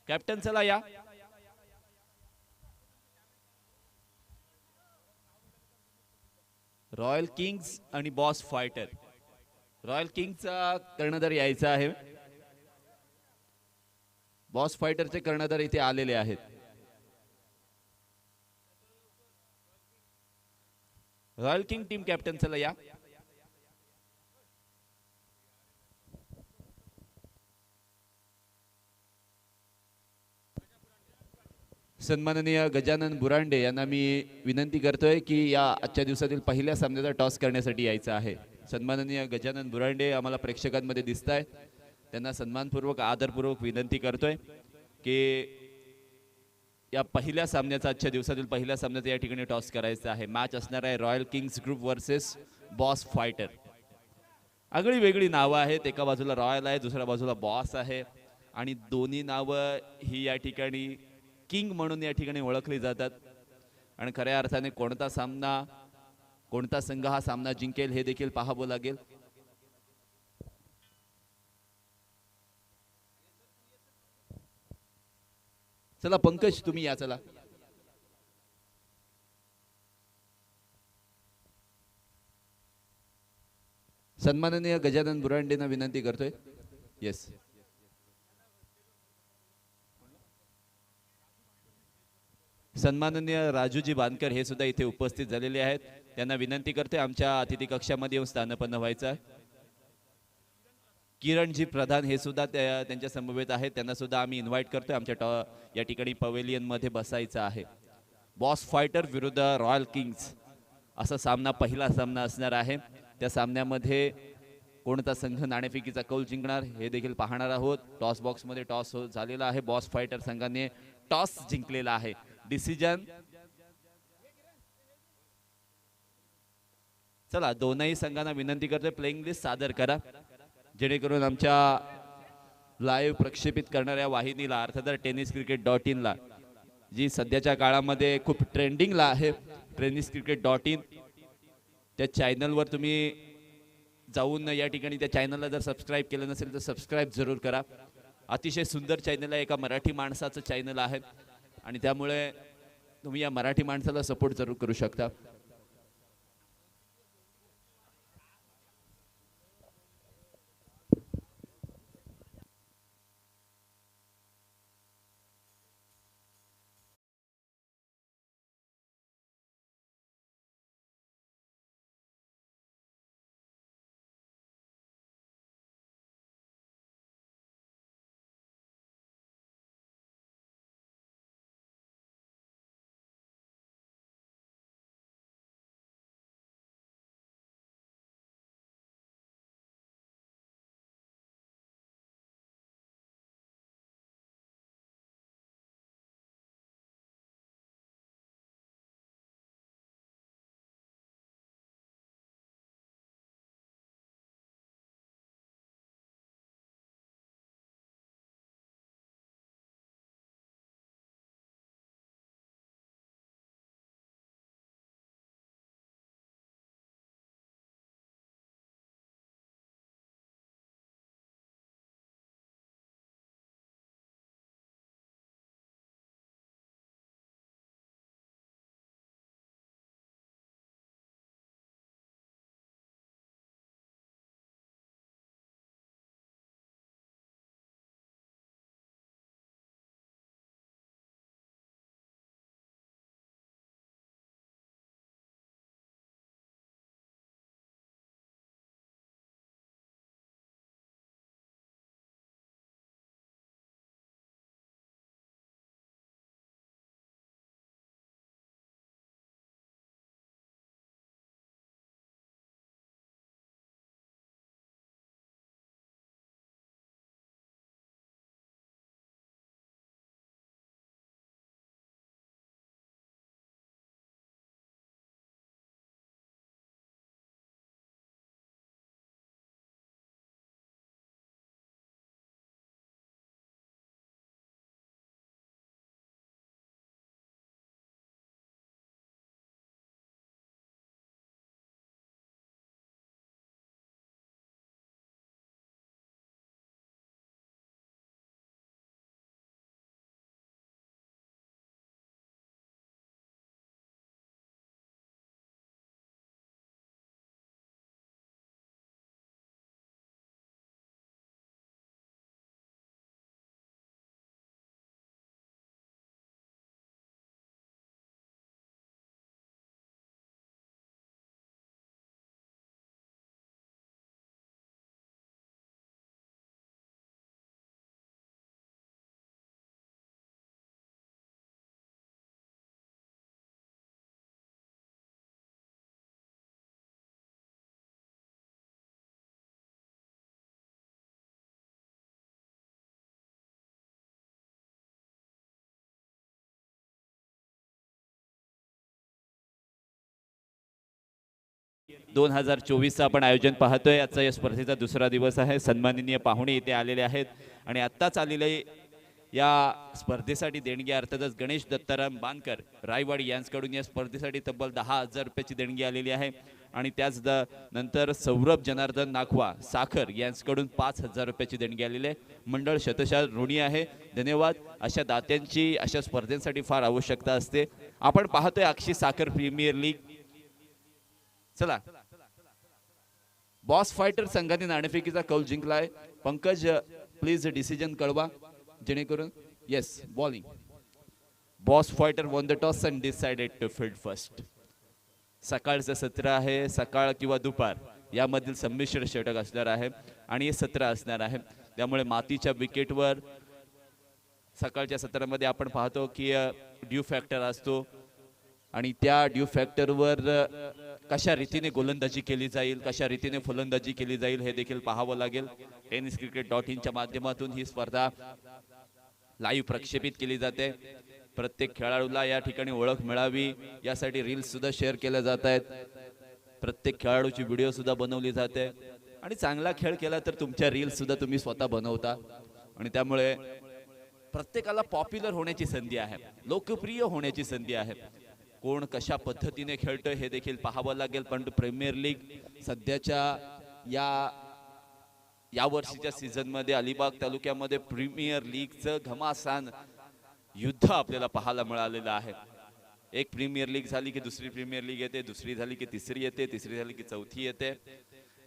Captain चला या. Royal Kings आणि बॉस फायटर. रॉयल किंग्सचा कर्णधार यायचा आहे. बॉस फायटरचे कर्णधार इथे आलेले आहेत. रॉयल किंग टीम कॅप्टन चला या. सन्माननीय गजानन बुरांडे यांना मी विनंती करतोय की या आजच्या दिवसातील पहिल्या सामन्याचा टॉस करण्यासाठी यायचं आहे. सन्माननीय गजानन बुरांडे आम्हाला प्रेक्षकांमध्ये दिसत आहेत. त्यांना सन्मानपूर्वक आदरपूर्वक विनंती करतोय की या पहिल्या सामन्याचा आजच्या दिवसातील पहिल्या सामन्याचा या ठिकाणी टॉस करायचा आहे. मॅच असणार आहे royal Kings group versus boss fighter. आगळी वेगळी नावं आहेत. एका बाजूला रॉयल आहे, दुसऱ्या बाजूला बॉस आहे आणि दोन्ही नावं ही या ठिकाणी किंग म्हणून या ठिकाणी ओळखली जातात. आणि खऱ्या अर्थाने कोणता सामना, कोणता संघ हा सामना जिंकेल हे देखील पाहावं लागेल. चला पंकज तुम्ही या. चला सन्माननीय गजानन बुरांडेंना विनंती करतोय. येस, सन्माननीय राजूजी बांदकर हे सुद्धा इथे उपस्थित झालेले आहेत. त्यांना विनंती करते आमच्या अतिथी कक्षामध्ये येऊन स्थानपन्न व्हायचं. किरणजी प्रधान हे सुद्धा त्यांच्या समवेत आहेत. त्यांना सुद्धा आम्ही इन्व्हाइट करतोय आमच्या या ठिकाणी पवेलियन मध्ये बसायचं आहे. बॉस फायटर विरुद्ध रॉयल किंग्स असा सामना, पहिला सामना असणार आहे. त्या सामन्यामध्ये कोणता संघ नाणेफेकीचा कौल जिंकणार हे देखील पाहणार आहोत. टॉस बॉक्स मध्ये टॉस झालेला आहे. बॉस फायटर संघाने टॉस जिंकलेला आहे. डिसिजन चला दोनही संघांना विनंती करतोय प्लेइंग लिस्ट सादर करा, जेणेकरून आमच्या लाईव्ह प्रक्षेपित करणाऱ्या वाहिनीला अर्थात tenniscricket.in ला, जी सध्याच्या काळामध्ये खूप ट्रेंडिंगला आहे, tenniscricket.in त्या चॅनलवर तुम्ही जाऊन या ठिकाणी त्या चॅनलला जर सबस्क्राईब केलं नसेल तर सबस्क्राईब जरूर करा. अतिशय सुंदर चॅनल आहे. एका मराठी माणसाचं चॅनल आहे आणि त्यामुळे तुम्ही या मराठी माणसाला सपोर्ट जरूर करू शकता. 2024चं आपण आयोजन पाहतोय. आजचा या स्पर्धेचा दुसरा दिवस आहे. सन्माननीय पाहुणे इथे आलेले आहेत आणि आत्ताच आलेले या स्पर्धेसाठी देणगी अर्थातच गणेश दत्ताराम बानकर रायवाडी यांच्याकडून या स्पर्धेसाठी तब्बल 10,000 रुपयाची देणगी आलेली आहे. आणि त्याच नंतर सौरभ जनार्दन नाखवा साखर यांच्याकडून 5,000 रुपयाची देणगी आलेली आहे. मंडळ शतशः ऋणी आहे. धन्यवाद. अशा दात्यांची अशा स्पर्धेसाठी फार आवश्यकता असते. आपण पाहतोय अक्षी साखर प्रीमियर लीग. चला, बॉस फायटर संघाने नाणेफेकीचा कौल जिंकलाय. पंकज प्लीज डिसिजन कळवा जेणेकरून. Yes, bowling. Boss fighter won the toss and decided to field first. सकाळचं सत्र आहे. सकाळ किंवा दुपार यामधील संमिश्र षटक असणार आहे आणि हे सत्र असणार आहे. त्यामुळे मातीच्या विकेटवर सकाळच्या सत्रामध्ये आपण पाहतो की ड्यू फॅक्टर असतो आणि त्या ड्यू फॅक्टरवर कशा रीतीने गोलंदाजी केली जाईल, कशा रीतीने फलंदाजी केली जाईल हे देखील पाहावं लागेल. tenniscricket.in च्या माध्यमातून ही स्पर्धा लाईव्ह प्रक्षेपित केली जाते. प्रत्येक खेळाडूला या ठिकाणी ओळख मिळावी यासाठी रील्स सुद्धा शेअर केल्या जात आहेत. प्रत्येक खेळाडूची व्हिडिओ सुद्धा बनवली जाते आणि चांगला खेळ केला तर तुमच्या रील्स सुद्धा तुम्ही स्वतः बनवता आणि त्यामुळे प्रत्येकाला पॉप्युलर होण्याची संधी आहे, लोकप्रिय होण्याची संधी आहे. कोण कशा पद्धतीने खेळतोय हे देखील पाहावं लागेल. पण प्रीमियर लीग सध्याच्या या वर्षीच्या सीझन मध्ये अलिबाग तालुक्यामध्ये प्रीमियर लीगचं घमासान युद्ध आपल्याला पाहायला मिळालेलं आहे. एक प्रीमियर लीग झाली की दुसरी प्रीमियर लीग येते, दुसरी झाली की तिसरी येते, तिसरी झाली की चौथी येते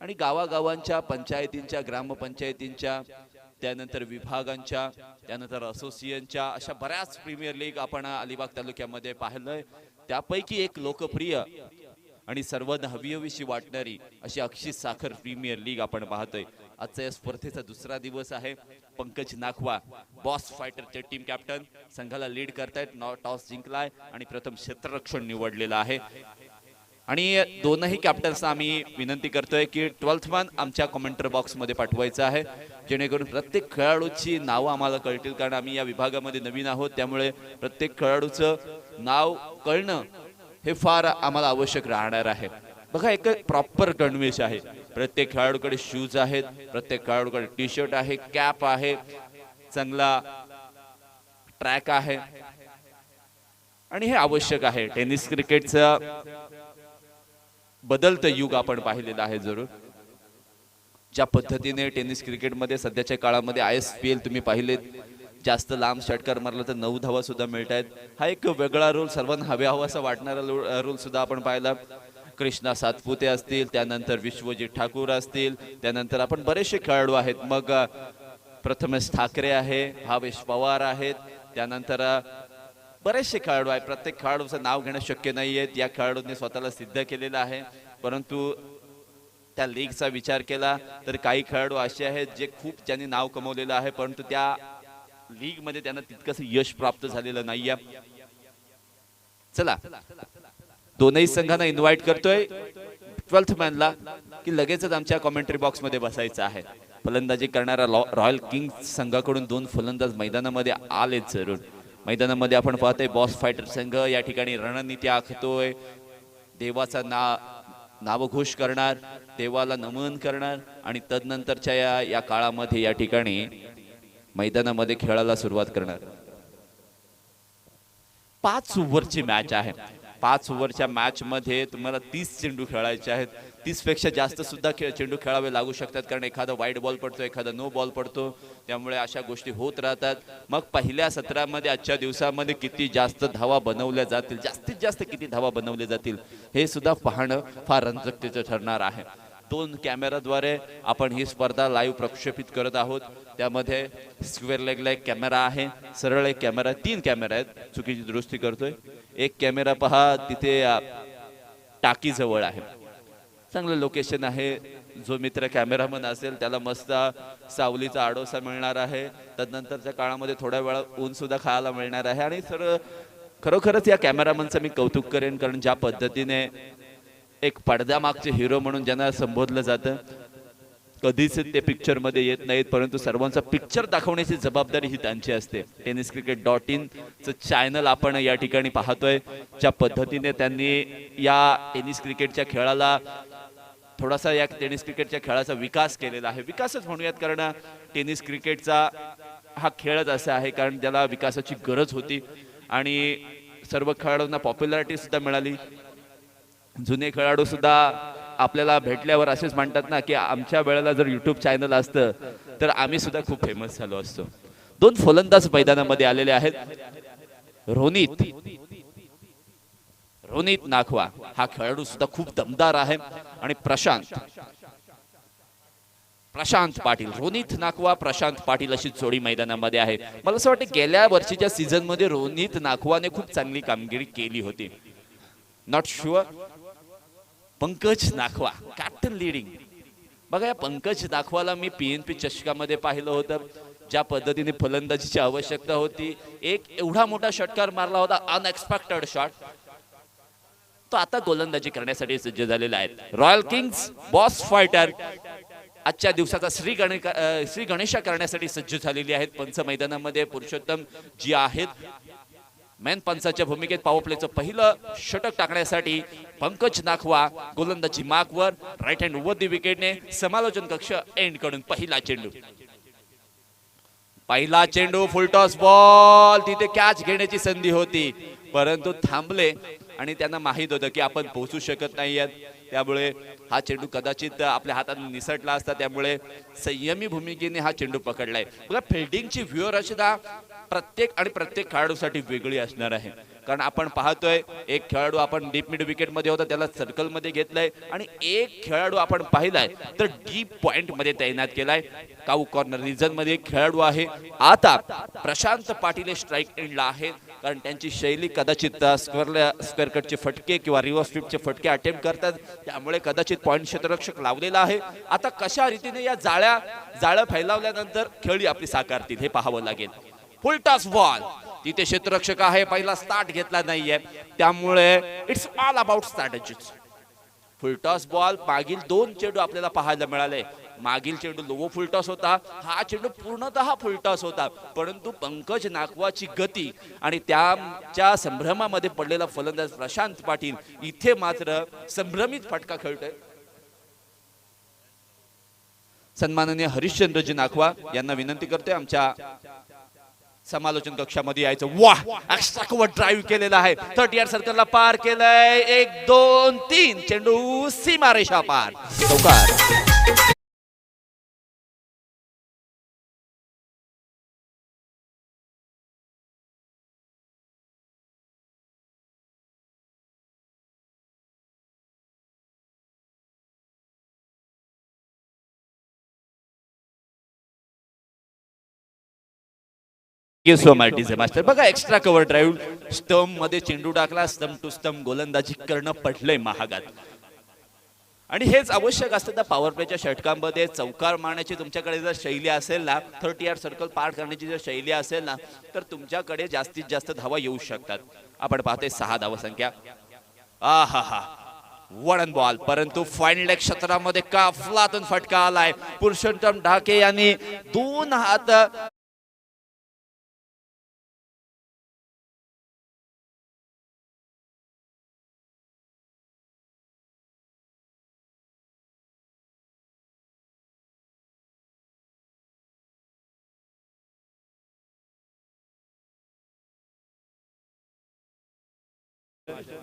आणि गावागावांच्या पंचायतींच्या, ग्रामपंचायतींच्या, त्यानंतर विभागांच्या, त्यानंतर असोसिएशनच्या अशा बऱ्याच प्रीमियर लीग आपण अलिबाग तालुक्यामध्ये पाहिलंय. त्यापैकी एक लोकप्रिय आणि सर्वांना हवीहवीशी वाटणारी अशी अक्षी साखर प्रीमियर लीग आपण पाहतोय. आजचा या स्पर्धेचा दुसरा दिवस आहे. Pankaj Nakhwa boss फायटरचे team captain संघाला लीड करतायत. टॉस जिंकलाय आणि प्रथम क्षेत्ररक्षण निवडलेलं आहे आणि दोनही कॅप्टन्सना आम्ही विनंती करतोय की 12th मॅन आमच्या कमेंटर बॉक्स मध्ये पाठवायचं आहे जेणेकरून प्रत्येक खेळाडूची नावं आम्हाला कळतील. कारण आम्ही या विभागामध्ये नवीन आहोत त्यामुळे प्रत्येक खेळाडूचं नाव कळणं हे फार आम्हाला आवश्यक राहणार आहे. बघा, एक प्रॉपर गणवेश आहे. प्रत्येक खेळाडूकडे शूज आहेत, प्रत्येक खेळाडूकडे टी शर्ट आहे, कॅप आहे, चांगला ट्रॅक आहे आणि हे आवश्यक आहे. टेनिस क्रिकेटचं बदलतं युग आपण पाहिलेलं आहे. जरूर ज्या पद्धतीने टेनिस क्रिकेटमध्ये सध्याच्या काळामध्ये ISPL तुम्ही पाहिलेत, जास्त लांब षटकार मारला तर 9 धावा सुद्धा मिळत आहेत. हा एक वेगळा रूल, सर्वांना हवासा वाटणारा रूल सुद्धा आपण पाहिला. कृष्णा सातपुते असतील, त्यानंतर विश्वजित ठाकूर असतील, त्यानंतर आपण बरेचसे खेळाडू आहेत. मग प्रथमेश ठाकरे आहे, भावेश पवार आहेत, त्यानंतर बरेचसे खेळाडू आहेत. प्रत्येक खेळाडूचं नाव घेणं शक्य नाहीये. या खेळाडूंनी स्वतःला सिद्ध केलेलं आहे. परंतु त्या लीगचा विचार केला तर काही खेळाडू असे आहेत जे खूप त्यांनी नाव कमवलेलं आहे परंतु त्या लीग मध्ये त्यांना तितकंसं यश प्राप्त झालेलं नाहीये. चला, दोनही संघांना इन्व्हाइट करतोय 12th मॅनला की लगेचच आमच्या कमेंट्री बॉक्स मध्ये बसायचं आहे. फलंदाजी करणारा रॉयल किंग्स संघाकडून 2 फलंदाज मैदानामध्ये आलेच जरूर. मैदानामध्ये आपण पाहतोय बॉस फायटर संघ या ठिकाणी रणनीती आखतोय. देवाचा नावघोष करणार, देवाला नमन करणार आणि तदनंतरच्या या काळामध्ये या ठिकाणी मैदानामध्ये खेळायला सुरुवात करणार. 5 ओव्हरची मॅच आहे. 5 ओव्हरच्या मॅच मध्ये तुम्हाला 30 चेंडू खेळायचे आहेत. 30 पेक्षा जास्त सुद्धा चेंडू खेळावे लागू शकतात कारण एखादा वाईड बॉल पडतो, एखादा नो बॉल पडतो, त्यामुळे अशा गोष्टी होत राहतात. मग पहिल्या सत्रामध्ये आजच्या दिवसामध्ये किती जास्त धावा बनवल्या जातील, जास्तीत जास्त किती धावा बनवल्या जातील हे सुद्धा पाहणं फार रंजकतेचं ठरणार आहे. 2 कॅमेराद्वारे आपण ही स्पर्धा लाईव्ह प्रक्षेपित करत आहोत. त्यामध्ये स्क्वेअर लेगला एक कॅमेरा आहे, सरळ एक कॅमेरा, 3 कॅमेरा आहेत. चुकीची दुरुस्ती करतोय. एक कॅमेरा पहा तिथे टाकी जवळ आहे, चांगलं लोकेशन आहे. जो मित्र कॅमेरामन असेल त्याला मस्त सावलीचा आडोसा मिळणार आहे. तदनंतरच्या काळामध्ये थोड्या वेळा ऊन सुद्धा खायला मिळणार आहे. आणि सर खरोखरच या कॅमेरामनचं मी कौतुक करेन कारण ज्या पद्धतीने एक पडद्यामागचे हिरो म्हणून ज्यांना संबोधलं जातं, कधीच ते पिक्चर मध्ये येत नाहीत परंतु सर्वांचा पिक्चर दाखवण्याची जबाबदारी ही त्यांची असते. tenniscricket.in चं चॅनल आपण या ठिकाणी पाहतोय. ज्या पद्धतीने त्यांनी या टेनिस क्रिकेटच्या खेळाला थोडासा या टेनिस क्रिकेटच्या खेळाचा विकास केलेला आहे. विकासच म्हणूयात, कारण टेनिस क्रिकेटचा हा खेळच असा आहे कारण त्याला विकासाची गरज होती आणि सर्व खेळाडूंना पॉप्युलॅरिटी सुद्धा मिळाली. जुने खेळाडू सुद्धा आपल्याला भेटल्यावर असेच म्हणतात ना की आमच्या वेळेला जर यूट्यूब चॅनल असतं तर आम्ही सुद्धा खूप फेमस झालो असतो. दोन फलंदाज मैदानामध्ये आलेले आहेत. रोनित नाखवा हा खेळाडू सुद्धा खूप दमदार आहे आणि प्रशांत पाटील, रोनित नाखवा प्रशांत पाटील अशी जोडी मैदानामध्ये आहे. मला असं वाटतं गेल्या वर्षीच्या सीझन मध्ये रोनित नाखवाने खूप चांगली कामगिरी केली होती. Not sure. Pankaj Nakhwa captain leading. बघा या पंकज नाखवाला मी PNP चषकामध्ये पाहिलं होतं. ज्या पद्धतीने फलंदाजीची आवश्यकता होती, एक एवढा मोठा षटकार मारला होता, अनएक्सपेक्टेड शॉट. तो आता गोलंदाजी करण्यासाठी सज्ज झालेला आहे. रॉयल किंग्स बॉस फायटर आजच्या दिवसाचा श्री गणेशा करण्यासाठी सज्ज झालेली आहेत. पंच मैदानामध्ये पुरुषोत्तम जी आहेत मेन पंचाच्या भूमिकेत पॉवर प्लेचं पहिलं षटक टाकण्यासाठी पंकज नाखवा गोलंदाजी मार्कवर राईट हँड ओव्हर दी विकेटने समालोचन कक्ष एंड कडून पहिला चेंडू फुलटॉस बॉल. तिथे कॅच घेण्याची संधी होती परंतु थांबले आणि त्यांना माहित होतं की आपण पोहोचू शकत नाहीयेत, त्यामुळे हा चेंडू कदाचित आपल्या हातातून निसटला असता. त्यामुळे संयमी भूमिकेने हा चेंडू पकडलाय. बघा फिल्डिंगची व्यूहरचना प्रत्येक खेळाडूसाठी वेगळी असणार आहे. कारण आपण पाहतोय एक खेळाडू आपण डीप मिड विकेट मध्ये होता त्याला सर्कल मध्ये घेतलंय आणि एक खेळाडू आपण पाहिलाय तर डीप पॉइंट मध्ये तैनात केलाय. काऊ कॉर्नर रिजन मध्ये एक खेळाडू आहे. आता प्रशांत पाटील स्ट्राईक एंडला आहे कारण त्यांची शैली कदाचित स्क्वेअर कटचे फटके किंवा रिव्हर्स स्वीपचे फटके अटेम्प्ट करतात, त्यामुळे कदाचित पॉइंट क्षेत्ररक्षक लावलेला आहे. आता कशा रीतीने या जाळं फैलावल्यानंतर खेळी आपली साकारतील हे पाहावं लागेल. फुल टॉस बॉल. तिथे क्षेत्ररक्षक आहे, पहिला स्टार्ट घेतला नाहीये, त्यामुळे it's all about strategies. Full toss ball. मागील दोन चेंडू आपल्याला पाहायला मिळाले. मागील चेंडू लो फुल टॉस होता, हा चेंडू पूर्णतः फुल टॉस होता. परंतु पंकज नाखवाची गती आणि त्याच्या संभ्रमामध्ये पडलेला फलंदाज प्रशांत पाटील इथे मात्र संभ्रमित फटका खेळतोय. सन्माननीय हरिश्चंद्रजी नाखवा यांना विनंती करतोय आमच्या समालोचन कक्षामध्ये यायचं. वाह, एक्स्ट्रा कव्हर ड्राईव्ह केलेला आहे. 30 यार्ड सर्कलला पार केलंय. 1 2 3 चेंडू सीमारेषा पार. चौकार. मास्टर. बघा एक्स्ट्रा कव्हर ड्राईव्ह स्टंप मध्ये चेंडू टाकला, स्टंप टू स्टंप गोलंदाजी करणं पडलंय महागात आणि हेच आवश्यक असतं त्या पॉवर प्लेच्या षटकांमध्ये. चौकार मारण्याची तुमच्याकडे जर शैली असेल ना, 30 यार्ड सर्कल पार करण्याची जर शैली असेल ना, तर तुमच्याकडे जास्तीत जास्त धावा येऊ शकतात. आपण पाहतोय 6 धावसंख्या. आहा वडन बॉल, परंतु फायनल लेग क्षेत्रामध्ये काफलातून फटका आलाय. पुरुषोत्तम ढाके यांनी 2 हात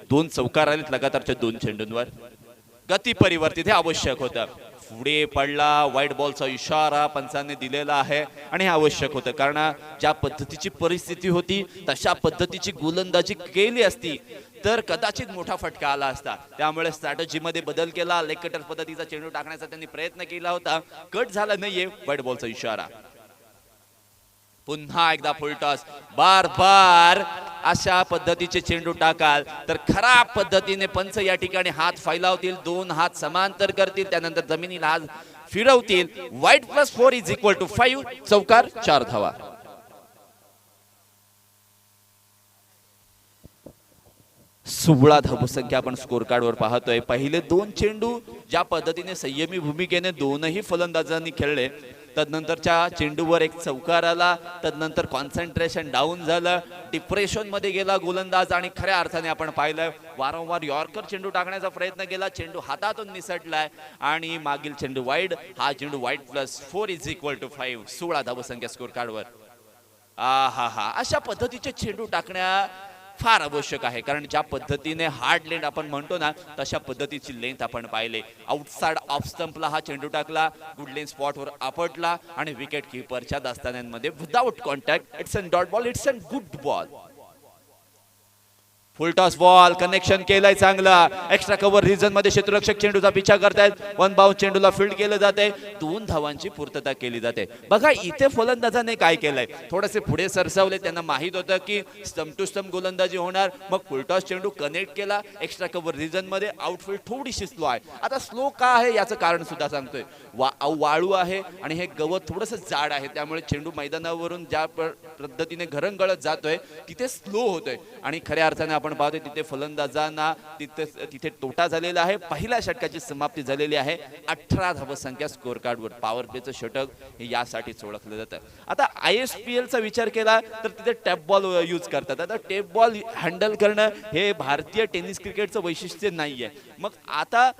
दोन चौकार आलेत लगातारच्या 2 चेंडूंवर. गती परिवर्तित हे आवश्यक होतं. पुढे पडला, व्हाईट बॉलचा इशारा पंचांनी दिलेला आहे आणि हे आवश्यक होतं कारण ज्या पद्धतीची परिस्थिती होती तशा पद्धतीची गोलंदाजी केली असती तर कदाचित मोठा फटका आला असता. त्यामुळे स्ट्रॅटेजी मध्ये बदल केला. लेग कटर पद्धतीचा चेंडू टाकण्याचा त्यांनी प्रयत्न केला होता, कट झाला नाहीये. व्हाईट बॉलचा इशारा. पुन्हा एकदा फुल टॉस. बार अशा पद्धतीचे चेंडू टाकाल तर खराब पद्धतीने पंच या ठिकाणी हात फैलावतील, 2 हात समांतर करतील, त्यानंतर जमिनीला हात फिरवतील. व्हाईट +4 = 5. चौकार, 4 धावा. सोळा धावसंख्या आपण स्कोर कार्डवर पाहतोय. पहिले 2 चेंडू ज्या पद्धतीने संयमी भूमिकेने दोनही फलंदाजांनी खेळले तदनंतरच्या चेंडूवर एक चौकार आला, तदनंतर कॉन्सन्ट्रेशन डाऊन झालं, डिप्रेशन मध्ये गेला गोलंदाज आणि खऱ्या अर्थाने आपण पाहिलं वारंवार यॉर्कर चेंडू टाकण्याचा प्रयत्न केला, चेंडू हातातून निसटलाय आणि मागील चेंडू वाईड, हा चेंडू वाईड +4 = 5, 16 धावसंख्या स्कोर कार्डवर. हा अशा पद्धतीचे चेंडू टाकण्या फार आवश्यक आहे, कारण ज्या पद्धतीने हार्ड लेंथ आपण म्हणतो ना तशा पद्धतीची लेंथ आपण पाहिले. आउटसाइड ऑफ स्टंपला हा चेंडू टाकला, गुड लेंथ स्पॉटवर आपटला आणि विकेट कीपरच्या दास्तान्यांमध्ये without contact. It's an dot ball, it's an good ball. Full toss ball connection केलंय चांगला, एक्स्ट्रा कव्हर रिजन मध्ये क्षेत्ररक्षक चेंडूचा पिछा करतायत, वन बाउंस चेंडूला फील्ड केलं जाते, 2 धावांची पूर्तता केली जाते. बघा इथे फलंदाजाने काय केलंय, थोडेसे पुढे सरसावले, त्यांना माहित होतं की स्टंप टू स्टंप गोलंदाजी होणार, मग फुल टॉस चेंडू कनेक्ट केला एक्स्ट्रा कव्हर रिजन मध्ये. आउटफील्ड थोडीशी स्लो आहे. आता स्लो का आहे याचं कारण सुद्धा सांगतोय, वाळू आहे आणि हे गवत थोडंसं जाड आहे, त्यामुळे चेंडू मैदानावरून ज्या पद्धतीने घरंगळत जातोय तिथे स्लो होतोय आणि खऱ्या अर्थाने आपण पाहतोय तिथे फलंदाजांना तिथे तोटा झालेला आहे. पहिल्या षटकाची समाप्ती झालेली आहे. 18 धावसंख्या स्कोर कार्डवर. पॉवर प्लेचं षटक हे यासाठीच ओळखलं जातं. आता ISPL चा विचार केला तर तिथे टॅप बॉल यूज करतात. आता टॅप बॉल हँडल करणं हे भारतीय टेनिस क्रिकेटचं वैशिष्ट्य नाहीये. मग आता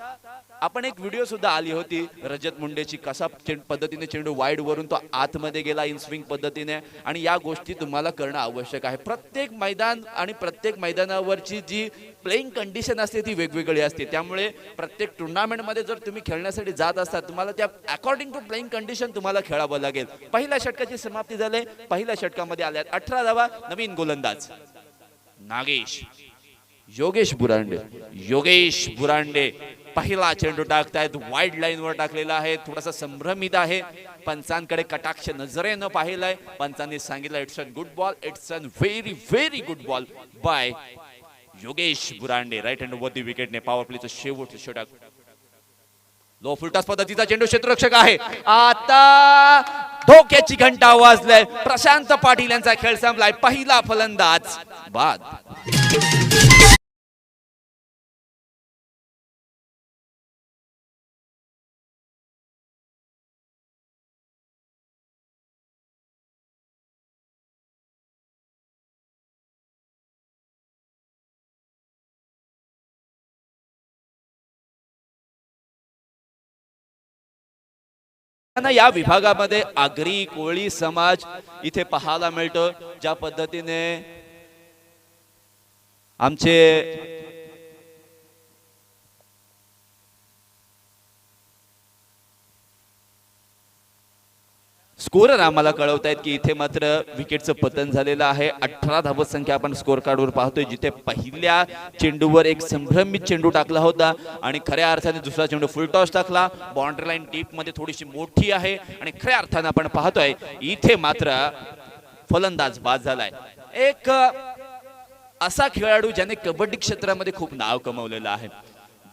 आपण एक व्हिडिओ सुद्धा आली होती रजत मुंडेची, कसा पद्धतीने चेंडू वाईड वरून तो आतमध्ये गेला इन स्विंग पद्धतीने, आणि या गोष्टी तुम्हाला करणं आवश्यक आहे. प्रत्येक मैदान आणि प्रत्येक मैदानावरची जी प्लेइंग कंडिशन असते ती वेगवेगळी असते, त्यामुळे प्रत्येक टुर्नामेंटमध्ये जर तुम्ही खेळण्यासाठी जात असता तुम्हाला त्या अकॉर्डिंग टू प्लेइंग कंडिशन तुम्हाला खेळावं लागेल. पहिल्या षटकाची समाप्ती झाली, पहिल्या षटकामध्ये आल्यात 18 धावा. नवीन गोलंदाज नागेश योगेश बुरांडे पहिला चेंडू टाकतायत, वाईड लाईन वर टाकलेला आहे, थोडासा संभ्रमित आहे, पंचांकडे कटाक्ष नजरेनं पाहिलंय, पंचांनी सांगितलं it's an good ball, it's an very very good ball by Yogesh Burande. Right hand वरती विकेटने पॉवर प्लेचं शेवटचं षटक. लो फुलटॉस पद्धतीचा चेंडू क्षेत्ररक्षक आहे, आता धोक्याची घंटा वाजलाय, प्रशांत पाटील यांचा खेळ संपलाय, पहिला फलंदाज बाद. या विभागामध्ये आगरी कोळी समाज इथे पाहायला मिळतो. ज्या पद्धतीने आमचे स्कोरर आम्हाला कळवतायत की इथे मात्र विकेटचं पतन झालेलं आहे. 18 धावसंख्या आपण स्कोर कार्डवर पाहतोय, जिथे पहिल्या चेंडूवर एक संभ्रमित चेंडू टाकला होता आणि खऱ्या अर्थाने दुसरा चेंडू फुल टॉस टाकला. बाउंड्री लाईन डीप मध्ये थोडीशी मोठी आहे आणि खऱ्या अर्थाने आपण पाहतोय इथे मात्र फलंदाज बाद झालाय. एक असा खेळाडू ज्याने कबड्डी क्षेत्रामध्ये खूप नाव कमवलेलं आहे,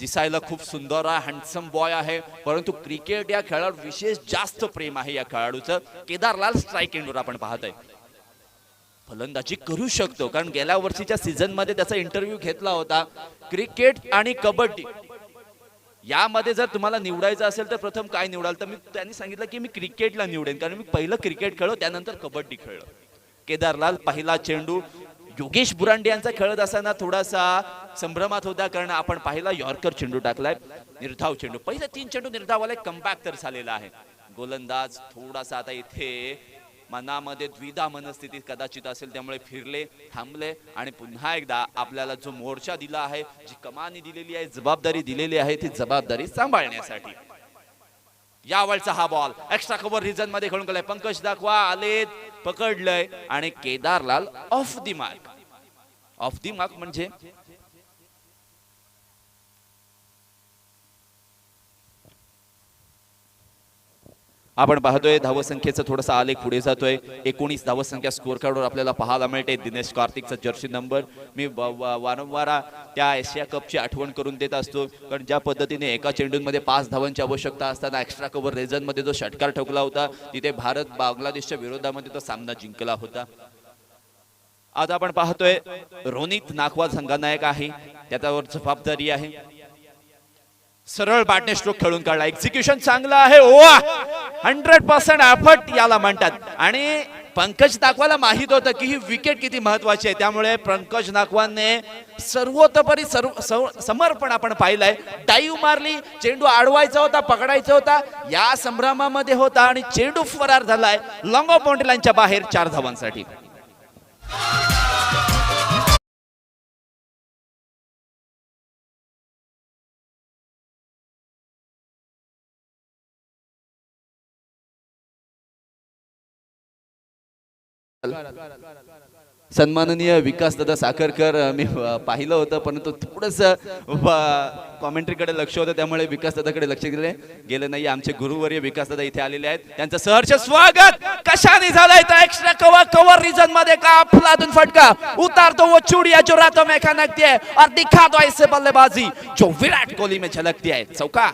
दिसायला खूप सुंदर आहे, हँडसम बॉय आहे, परंतु क्रिकेट या खेळावर विशेष जास्त प्रेम आहे या खेळाडूचं. केदारलाल स्ट्राइक एंडवर आपण पाहतोय फलंदाजी करू शकतो, कारण गेल्या वर्षीच्या सीझन मध्ये त्याचा इंटरव्ह्यू घेतला होता. क्रिकेट आणि कबड्डी यामध्ये जर तुम्हाला निवडायचं असेल तर प्रथम काय निवडाल, तर त्यांनी सांगितलं की मी क्रिकेटला निवडेन, कारण मी पहिलं क्रिकेट खेळलो त्यानंतर कबड्डी खेळलो. केदारलाल पहिला चेंडू योगेश बुरांडे यांचा खेळत असताना थोडासा संभ्रमात होता, कारण आपण पाहिला यॉर्कर चेंडू टाकलाय, निर्धाव चेंडू, पहिले 3 चेंडू निर्धावाला कमबॅक तर झालेला आहे. गोलंदाज थोडासा आता इथे मनामध्ये द्विधा मनस्थिती कदाचित असेल, त्यामुळे फिरले, थांबले आणि पुन्हा एकदा आपल्याला जो मोर्चा दिला आहे, जी कमानी दिलेली आहे, जबाबदारी दिलेली आहे, ती जबाबदारी सांभाळण्यासाठी. यावरचा हा बॉल एक्स्ट्रा कव्हर रिजन मध्ये खेळून गेलाय. पंकज दाखवा आलेत, पकडलंय आणि केदारलाल off the mark. Off the mark म्हणजे आपण पाहतोय धावसंख्येचा थोडासा आलेख पुढे जातोय. 19 धावसंख्या स्कोर कार्डवर आपल्याला पाहायला मिळते. दिनेश कार्तिकचा जर्सी नंबर मी वारंवार त्या एशिया कपची आठवण करून देत असतो, कारण ज्या पद्धतीने एका चेंडूमध्ये 5 धावांची आवश्यकता असताना एक्स्ट्रा कव्हर रिजन मध्ये जो षटकार ठोकला होता, तिथे भारत बांगलादेशच्या विरोधामध्ये तो सामना जिंकला होता. आज आपण पाहतोय रोनित नागवा संघनायक आहे, त्याच्यावर जबाबदारी आहे. सरळ बॅटने स्ट्रोक खेळून काढला, एक्झिक्युशन चांगला आहे. 100% एफर्ट याला म्हणतात. आणि पंकज नागवाला माहित होतं की ही विकेट किती महत्वाची आहे, त्यामुळे पंकज नागवाने सर्वतोपरी समर्पण आपण पाहिलंय. डाईव्ह मारली, चेंडू अडवायचा होता, पकडायचा होता, या संभ्रमामध्ये होता आणि चेंडू फरार झालाय लॉंग ऑफ बाउंड्री लाईनच्या बाहेर 4 धावांसाठी. सन्माननीय विकासदादा साखरकर मी पाहिलं होतं, परंतु थोडंसं कॉमेंट्रीकडे लक्ष होतं, त्यामुळे विकासदादाकडे लक्ष गेलं नाही. आमचे गुरुवर्य विकासदादा इथे आलेले आहेत, त्यांचं सहर्ष स्वागत. कशाने झालंय तर एक्स्ट्रा कव्हर रिजन मध्ये का अफलातून फटका उतारतो वो चूड़िया जो रातों में खनकती है और दिखा दो ऐसे बल्लेबाजी जो विराट कोहली में झलकती है. चौकार.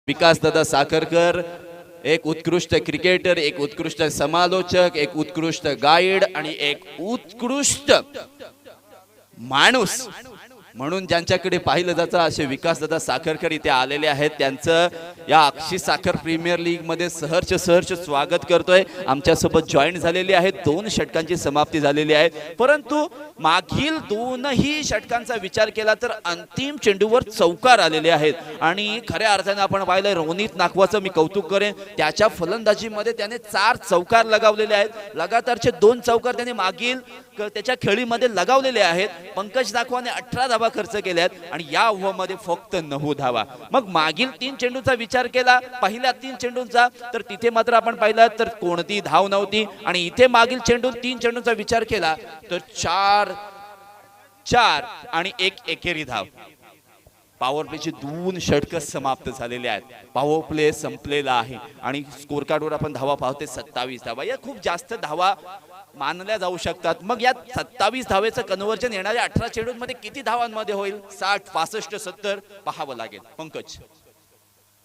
विकासदादा साखरकर एक उत्कृष्ट क्रिकेटर, एक उत्कृष्ट समालोचक, एक उत्कृष्ट गाईड आणि एक उत्कृष्ट माणूस म्हणून ज्यांच्याकडे पाहिलं जातं असे विकासदादा साखरकर इथे आलेले आहेत. त्यांचं या अक्षी साखर प्रीमियर लीग मध्ये सहर्ष स्वागत करतोय. आमच्यासोबत जॉईन झालेले आहेत. 2 षटकांची समाप्ती झालेली आहे, परंतु मागील 2ही षटकांचा विचार केला तर अंतिम चेंडूवर चौकार आलेले आहेत. आणि खऱ्या अर्थाने आपण पाहिलं रोनित नागवाचं मी कौतुक करेन. त्याच्या फलंदाजीमध्ये त्याने 4 चौकार लगावलेले आहेत. लगातारचे 2 चौकार त्याने मागील त्याच्या खेळीमध्ये लगावलेले आहेत. पंकज नागवाने 18 धावा खर्च केल्यात आणि या ओव्हरमध्ये फक्त 9 धावा. मग मागील 3 चेंडूचा विचार केला, पहिल्या 3 चेंडूंचा, तर तिथे मात्र आपण पाहिलं तर कोणती धाव नव्हती. आणि इथे मागील 3 चेंडूंचा विचार केला तर 4 आणि 1 एकेरी धाव. पॉवर प्लेची 2 षटकं समाप्त झालेले आहेत. पॉवर प्ले संपलेला आहे आणि स्कोर कार्डवर आपण धावा पाहतोय 27 धावा. या खूप जास्त धावा मानल्या जाऊ शकतात. मग या 27 धावेचं कन्व्हर्जन येणाऱ्या 18 चेंडूंमध्ये किती धावांमध्ये होईल? 60, 65, 70 पाहावं लागेल. पंकज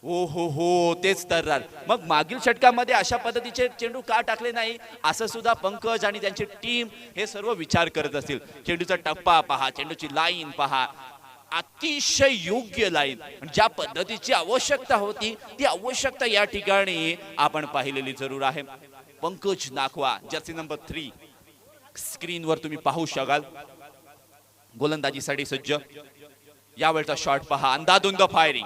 हो तेच तर. मग मागील षटकामध्ये अशा पद्धतीचे चेंडू का टाकले नाही असं सुद्धा पंकज आणि त्यांची टीम हे सर्व विचार करत असतील. चेंडूचा टप्पा पहा, चेंडूची लाईन पहा, अतिशय योग्य लाईन. ज्या पद्धतीची आवश्यकता होती ती आवश्यकता या ठिकाणी आपण पाहिलेली जरूर आहे. पंकज नागवा जर्सी नंबर 3 स्क्रीनवर तुम्ही पाहू शकाल. गोलंदाजीसाठी सज्ज. यावेळचा शॉट पहा, अंधाधुंद फायरिंग,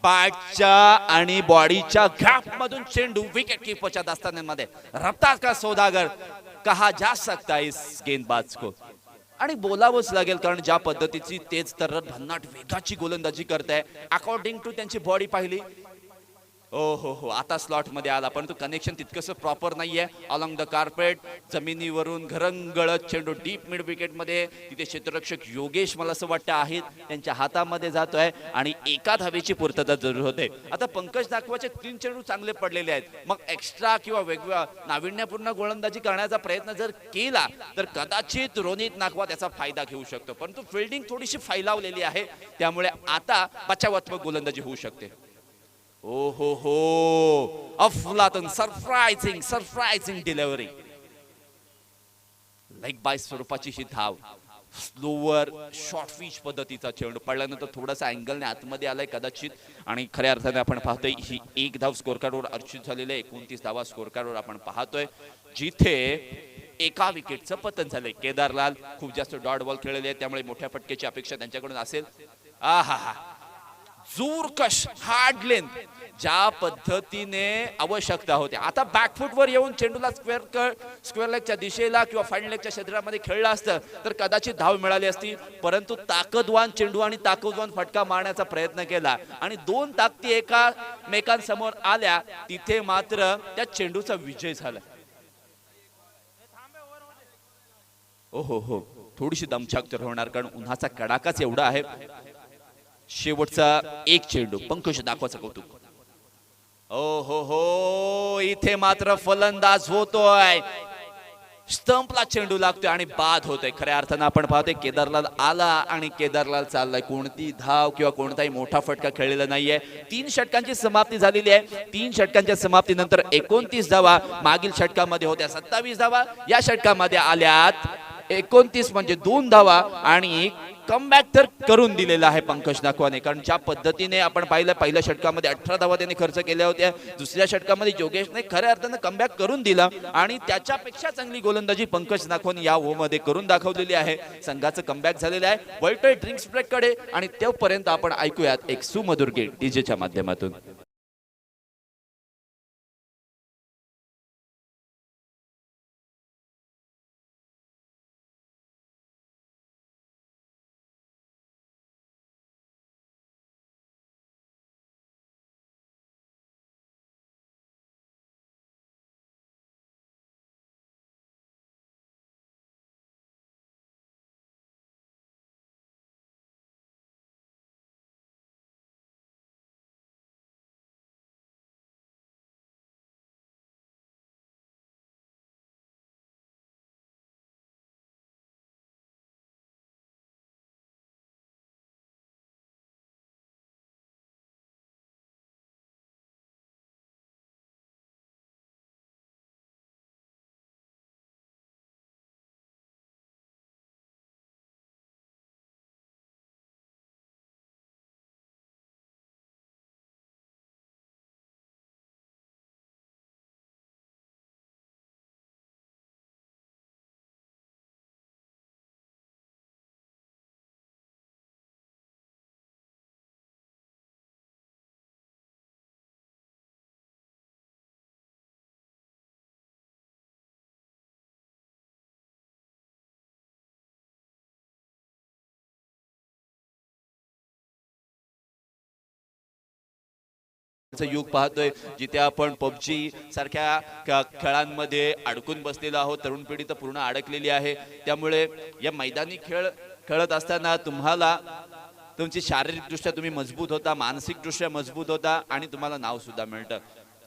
बॅटच्या आणि बॉडीच्या गॅप मधून चेंडू विकेट कीपरच्या दस्तानेमध्ये. रफ्तार का सौदागर कहा जा सकता है इस गेंदबाज को. आणि बोलावंच लागेल, कारण ज्या पद्धतीची तेज तर्रट भन्नाट वेगाची गोलंदाजी करताय. अकॉर्डिंग टू त्यांची बॉडी पाहिली, हो आता स्लॉट मध्ये आला, परंतु कनेक्शन तितकंसं प्रॉपर नाहीये. अलॉंग द कार्पेट जमिनीवरून घरंगळत चेंडू डीप मिड विकेट मध्ये. तिथे क्षेत्ररक्षक योगेश मला असं वाटतं आहेत, त्यांच्या हातामध्ये जातोय आणि एका धावेची पूर्तता जरूर होते. आता पंकज नागवाचे 3 चेंडू चांगले पडलेले आहेत. मग एक्स्ट्रा किंवा वेगवेगळ्या नाविन्यपूर्ण गोलंदाजी करण्याचा प्रयत्न जर केला तर कदाचित रोनित नागवा त्याचा फायदा घेऊ शकतो. परंतु फिल्डिंग थोडीशी फैलावलेली आहे, त्यामुळे आता बचावात्मक गोलंदाजी होऊ शकते. हो अफलातून सरप्राइजिंग डिलिव्हरी. लेग बाय स्वरूपाची ही धाव. स्लोवर शॉर्ट पिच पद्धतीचा चेंडू पडल्यानंतर थोडासा अँगलने आतमध्ये आलाय कदाचित. आणि खऱ्या अर्थाने आपण पाहतोय ही 1 धाव स्कोर कार्डवर अर्जित झालेले 29 धावा स्कोर कार्डवर आपण पाहतोय, जिथे एका विकेटचं पतन झालंय. केदारलाल खूप जास्त डॉट बॉल खेळलेले आहेत, त्यामुळे मोठ्या फटकेची अपेक्षा त्यांच्याकडून असेल. जोरकश हार्ड लेंथ ज्या पद्धतीने आवश्यकता होते. आता बॅकफुट वर येऊन चेंडूला स्क्वेअर लेगच्या दिशेला किंवा फाईन लेगच्या क्षेत्रामध्ये खेळलं असतं तर कदाचित धाव मिळाली असती. परंतु ताकदवान चेंडू आणि ताकदवान फटका मारण्याचा प्रयत्न केला आणि 2 ताकदी एकामेकांसमोर आल्या. तिथे मात्र त्या चेंडूचा विजय झाला. हो थोडीशी दमछाक तर होणार, कारण उन्हाचा कडाकाच एवढा आहे. शेवटचा 1 चेंडू पंकज नागवाचं कौतुक. इथे मात्र फलंदाज होतोय स्टंपला चेंडू लागतोय आणि बाद होतोय. खऱ्या अर्थानं आपण पाहतोय केदारलाल आला आणि केदारलाल चाललाय. कोणती धाव किंवा कोणताही मोठा फटका खेळलेला नाहीये. 3 षटकांची समाप्ती झालेली आहे. 3 षटकांच्या समाप्तीनंतर 29 धावा मागील षटकामध्ये होत्या. 27 धावा या षटकामध्ये आल्यात. 29 म्हणजे 2 धावा आणि कमबॅक तर करून दिलेला आहे पंकज नाखवाने. कारण ज्या पद्धतीने आपण पाहिलं पहिल्या षटकामध्ये 18 धावा त्यांनी खर्च केल्या होत्या. दुसऱ्या षटकामध्ये योगेशने खऱ्या अर्थानं कमबॅक करून दिला आणि त्याच्यापेक्षा चांगली गोलंदाजी पंकज नाखवाने या ओव्हरमध्ये करून दाखवलेली आहे. संघाचं कमबॅक झालेलं आहे. वळतोय ड्रिंक्स ब्रेककडे आणि तोपर्यंत आपण ऐकूयात एक सुमधुर गीत डीजेच्या माध्यमातून. युग पाहतोय जिथे आपण पबजी सारख्या खेळांमध्ये अडकून बसलेलो आहोत. तरुण पिढी तर पूर्ण अडकलेली आहे. त्यामुळे या मैदानी खेळ खेळत असताना तुम्हाला तुमची शारीरिकदृष्ट्या तुम्ही मजबूत होता, मानसिकदृष्ट्या मजबूत होता आणि तुम्हाला नाव सुद्धा मिळतं.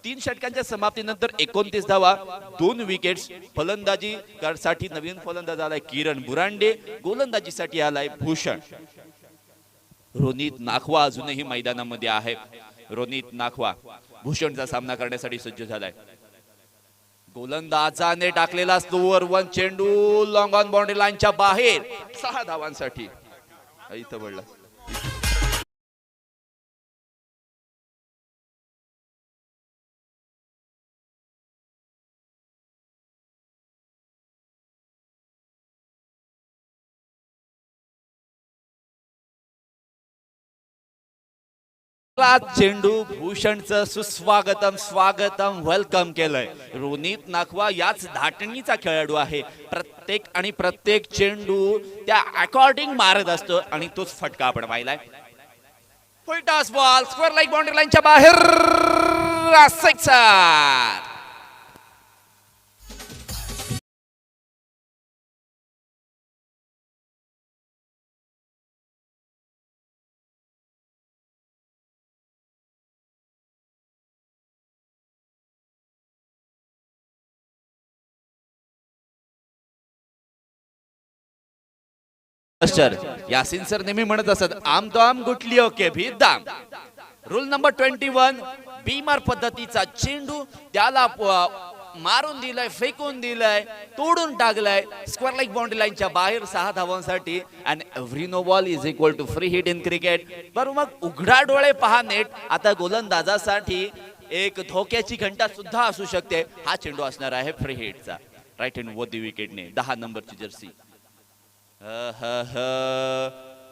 3 षटकांच्या समाप्तीनंतर 29 धावा, 2 विकेट्स. फलंदाजी साठी नवीन फलंदाज आलाय किरण बुरांडे. गोलंदाजीसाठी आलाय भूषण. रोनित नाखवा अजूनही मैदानामध्ये आहे. रोनित नाखवा भूषणचा सामना करण्यासाठी सज्ज झालाय. गोलंदाजाने टाकलेला स्लोअर 1 चेंडू लॉंग ऑन बाउंड्री लाईनच्या बाहेर 6 धावांसाठी. इथं पडला. चेंडू भूषणचं सुस्वागतम स्वागतम वेलकम केलंय. रोनित नाखवा याच धाटणीचा खेळाडू आहे. प्रत्येक चेंडू त्या अकॉर्डिंग मारत असतो आणि तोच फटका आपण पाहिलाय. फुल toss ball square like boundary लाईनच्या बाहेर. सिक्सर. यासिन सर नेहमी म्हणत असत आम तो आम गुटली ओके भी दाम. रूल नंबर 21 बीमार पद्धतीचा चेंडू त्याला मारून दिलाय, फेकून दिलाय, तोडून टाकलाय स्क्वेअर लाईक बाउंड्री लाईनच्या बाहेर 6 धावांसाठी. And every no ball is equal to free hit in cricket. बरोबर मग उघडा डोळे पहा नेट. आता गोलंदाजासाठी एक धोक्याची घंटा सुद्धा असू शकते. हा चेंडू असणार आहे फ्री हिटचा. राईट हँड वर दी विकेटने 10 नंबरची जर्सी.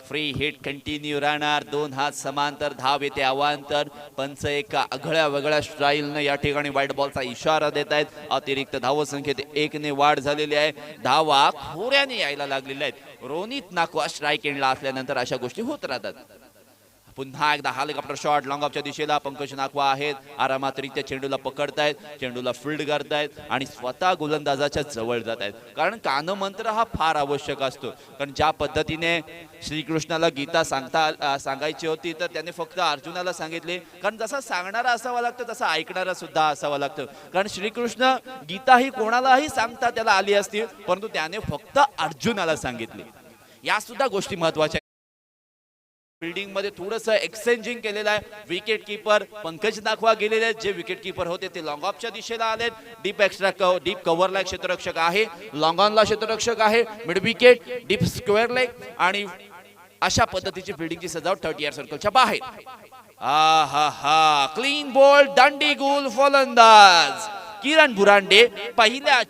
फ्री हिट कंटिन्यू राहणार. 2 हात समांतर, धाव येते अवांतर. पंच एका आगळ्या वेगळ्या स्टाईलने या ठिकाणी व्हाईट बॉलचा इशारा देत आहेत. अतिरिक्त धावसंख्येत 1 ने वाढ झालेली आहे. धावा खोऱ्याने यायला लागलेल्या आहेत. रोनित नाखवा स्ट्राईक एंडला असल्यानंतर अशा गोष्टी होत राहतात. पुन्हा एकदा हेलिकॉप्टर शॉट लॉंग ऑफच्या दिशेला पंकज नाखवा आहेत, आरामातरित्या चेंडूला पकडतायत, चेंडूला फील्ड करतायत आणि स्वतः गोलंदाजाच्या जवळ जात आहेत. कारण कानमंत्र हा फार आवश्यक असतो. कारण ज्या पद्धतीने श्रीकृष्णाला गीता सांगायची होती तर त्याने फक्त अर्जुनाला सांगितले. कारण जसा सांगणारा असावा लागतो तसा ऐकणारा सुद्धा असावा लागतो. कारण श्रीकृष्ण गीता ही कोणालाही सांगता त्याला आली असती, परंतु त्याने फक्त अर्जुनाला सांगितली. या सुद्धा गोष्टी महत्वाच्या. बिल्डिंग मध्ये थोडंसं एक्सचेंजिंग केलेलं आहे. विकेट किपर पंकज नाखवा गेलेले आहेत. जे विकेट किपर होते ते लॉंग ऑफच्या दिशेला आलेत. डीप कव्हरला क्षेत्ररक्षक आहे, लॉंग ऑनला क्षेत्ररक्षक आहे, mid wicket deep square leg आणि अशा पद्धतीची फिल्डिंगची सजावट 30 यार्ड सर्कलच्या बाहेर. क्लीन बॉल, दांडी गोल फलंदाज किरण बुरांडे पहिल्या